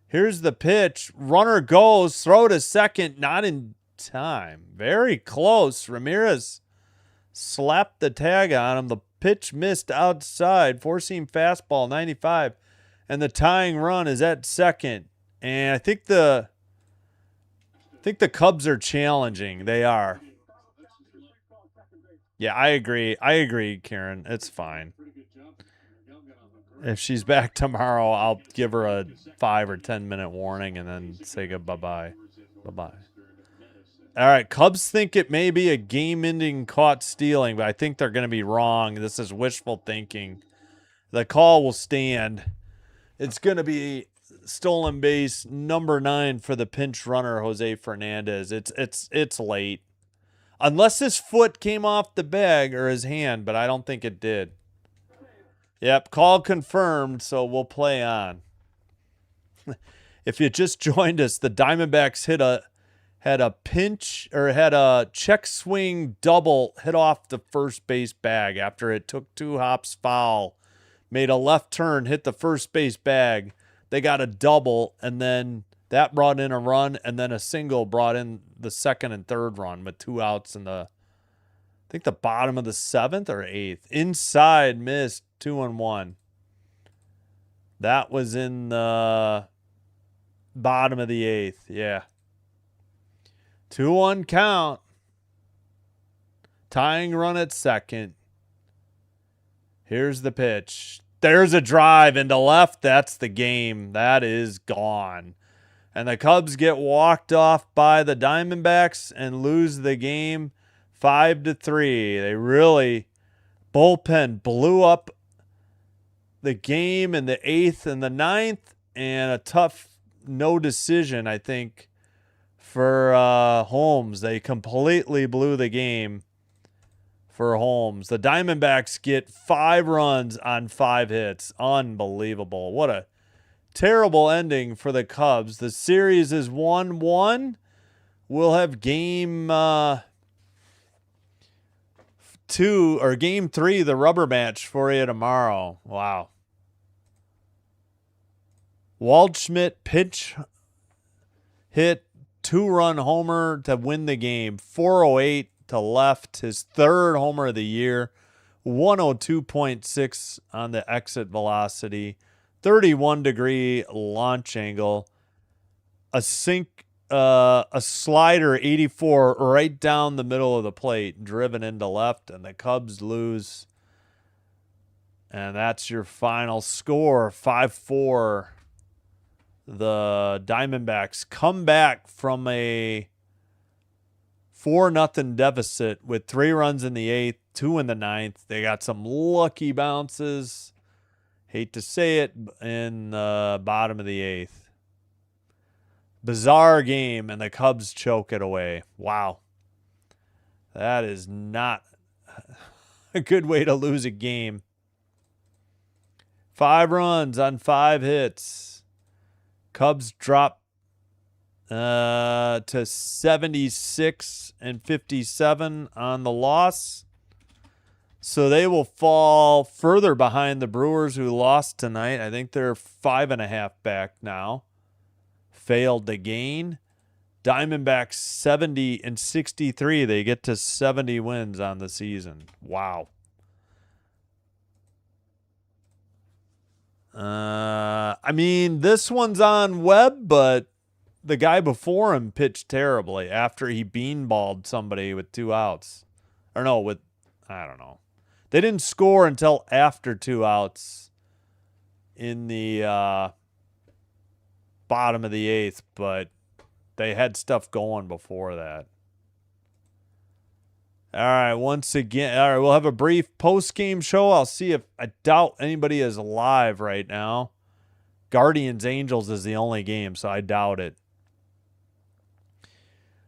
Here's the pitch. Runner goes. Throw to second. Not in time. Very close. Ramirez slapped the tag on him. The pitch missed outside. Four-seam fastball, 95. And the tying run is at second. And I think the Cubs are challenging. They are. Yeah, I agree. I agree, Karen. It's fine. If she's back tomorrow, I'll give her a 5 or 10 minute warning and then say goodbye. Bye-bye. All right, Cubs think it may be a game-ending caught stealing, but I think they're going to be wrong. This is wishful thinking. The call will stand. It's going to be stolen base number 9 for the pinch runner, Jose Fernandez. It's late. Unless his foot came off the bag or his hand, but I don't think it did. Yep, call confirmed, so we'll play on. If you just joined us, the Diamondbacks hit a had a pinch or had a check swing double hit off the first base bag after it took 2 hops foul, made a left turn, hit the first base bag. They got a double, and then that brought in a run, and then a single brought in the second and third run with 2 outs in the, I think the bottom of the 7th or 8th. Inside missed 2-1. That was in the bottom of the 8th. Yeah. 2-1 count. Tying run at second. Here's the pitch. There's a drive into left. That's the game. That is gone. And the Cubs get walked off by the Diamondbacks and lose the game 5-3. They really, bullpen blew up the game in the 8th and the 9th, and a tough no decision, I think, for Holmes. They completely blew the game for Holmes. The Diamondbacks get 5 runs on 5 hits. Unbelievable. What a terrible ending for the Cubs. The series is 1-1. We'll have game 2 or game 3, the rubber match for you tomorrow. Wow. Waldschmidt pitch hit 2-run homer to win the game. 408 to left, his 3rd homer of the year. 102.6 on the exit velocity. 31-degree launch angle. A slider 84 right down the middle of the plate, driven into left, and the Cubs lose. And that's your final score, 5-4. The Diamondbacks come back from a 4-0 deficit with 3 runs in the 8th, 2 in the 9th. They got some lucky bounces. Hate to say it, in the bottom of the 8th. Bizarre game, and the Cubs choke it away. Wow. That is not a good way to lose a game. 5 runs on 5 hits. Cubs drop to 76 and 57 on the loss. So they will fall further behind the Brewers, who lost tonight. I think they're 5.5 back now. Failed to gain. Diamondbacks 70 and 63. They get to 70 wins on the season. Wow. I mean, this one's on Webb, but the guy before him pitched terribly after he beanballed somebody with 2 outs. Or no, I don't know. They didn't score until after 2 outs in the bottom of the 8th, but they had stuff going before that. All right, once again, all right, we'll have a brief post-game show. I'll see if, I doubt anybody is live right now. Guardians-Angels is the only game, so I doubt it.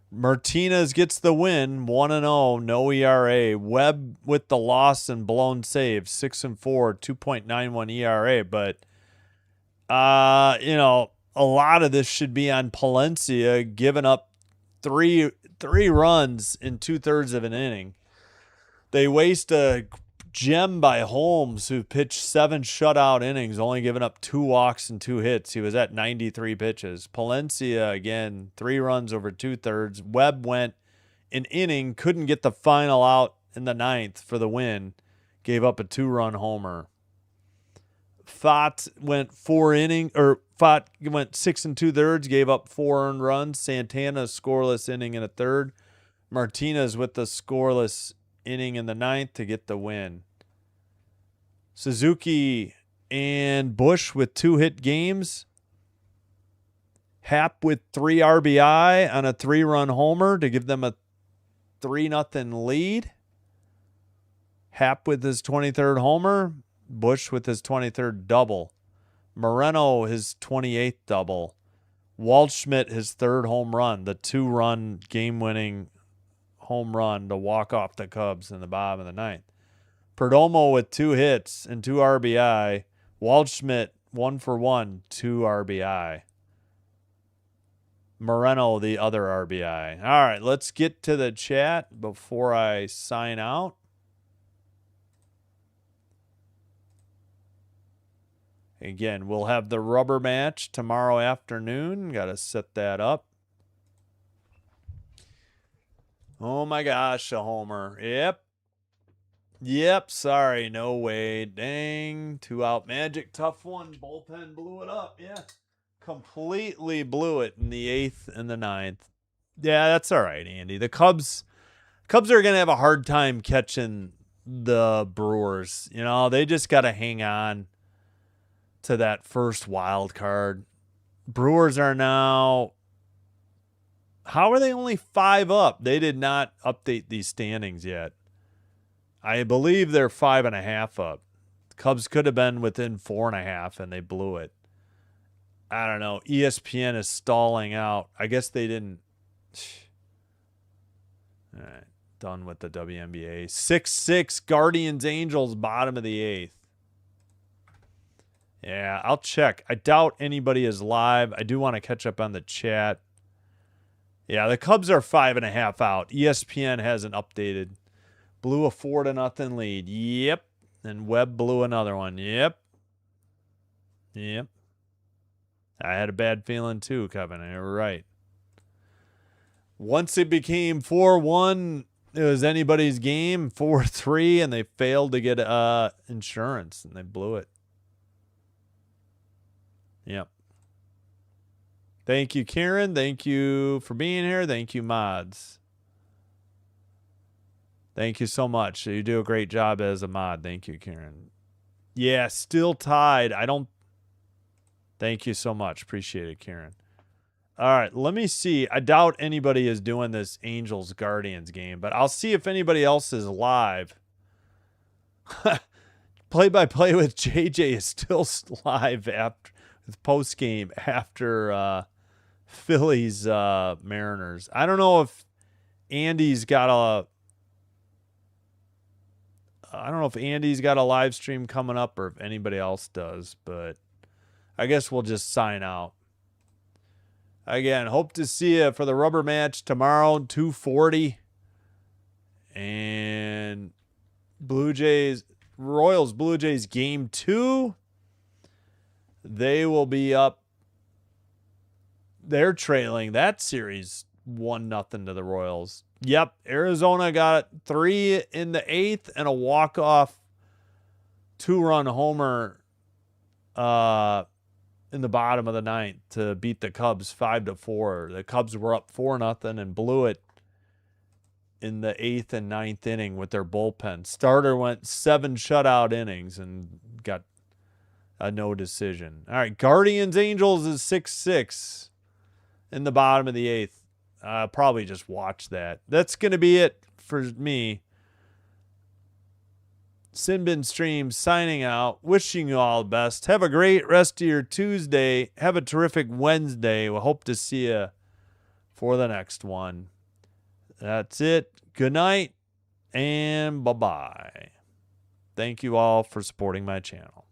Martinez gets the win, 1-0, no ERA. Webb with the loss and blown save, 6-4, 2.91 ERA. But, a lot of this should be on Palencia, giving up three runs in 2/3 of an inning. They waste a gem by Holmes, who pitched 7 shutout innings, only giving up 2 walks and 2 hits. He was at 93 pitches. Palencia, again, 3 runs over 2/3. Webb went an inning, couldn't get the final out in the 9th for the win. Gave up a 2-run homer. Fott went 6 2/3, gave up 4 earned runs. Santana, scoreless inning in a 3rd. Martinez with the scoreless inning in the 9th to get the win. Suzuki and Bush with 2-hit games. Happ with 3 RBI on a 3-run homer to give them a 3-0 lead. Happ with his 23rd homer. Bush with his 23rd double. Moreno his 28th double. Waldschmidt his 3rd home run, the 2-run game-winning home run to walk off the Cubs in the bottom of the 9th. Perdomo with 2 hits and 2 RBI. Waldschmidt 1 for 1, 2 RBI. Moreno, the other RBI. All right, let's get to the chat before I sign out. Again, we'll have the rubber match tomorrow afternoon. Got to set that up. Oh my gosh, a homer. Yep, sorry, no way. Dang, 2-out Magic, tough one. Bullpen blew it up, yeah. Completely blew it in the 8th and the 9th. Yeah, that's all right, Andy. The Cubs are going to have a hard time catching the Brewers. You know, they just got to hang on to that first wild card. Brewers are now, how are they only 5 up? They did not update these standings yet. I believe they're 5.5 up. The Cubs could have been within 4.5 and they blew it. I don't know. ESPN is stalling out. I guess they didn't. All right. Done with the WNBA. 6-6 Guardians Angels, bottom of the 8th. Yeah, I'll check. I doubt anybody is live. I do want to catch up on the chat. Yeah, the Cubs are 5.5 out. ESPN hasn't updated. Blew a 4-0 lead. Yep. And Webb blew another one. Yep. I had a bad feeling too, Kevin. You're right. Once it became 4-1, it was anybody's game. 4-3, and they failed to get insurance, and they blew it. Yep. Thank you, Karen. Thank you for being here. Thank you, mods. Thank you so much. You do a great job as a mod. Thank you, Karen. Yeah, still tied. Thank you so much. Appreciate it, Karen. All right, let me see. I doubt anybody is doing this Angels-Guardians game, but I'll see if anybody else is live. Play-by-play with JJ is still live with post-game after Phillies Mariners. I don't know if Andy's got a live stream coming up or if anybody else does, but I guess we'll just sign out. Again, hope to see you for the rubber match tomorrow, 2:40. And Royals Blue Jays game 2. They will be up. They're trailing that series 1-0 to the Royals. Yep, Arizona got 3 in the 8th and a walk-off 2-run homer in the bottom of the 9th to beat the Cubs 5-4. The Cubs were up 4-0 and blew it in the 8th and 9th inning with their bullpen. Starter went 7 shutout innings and got a no decision. All right, Guardians Angels is 6-6 in the bottom of the 8th. Probably just watch that. That's going to be it for me. Sinbin Stream signing out. Wishing you all the best. Have a great rest of your Tuesday. Have a terrific Wednesday. We'll hope to see you for the next one. That's it. Good night and bye-bye. Thank you all for supporting my channel.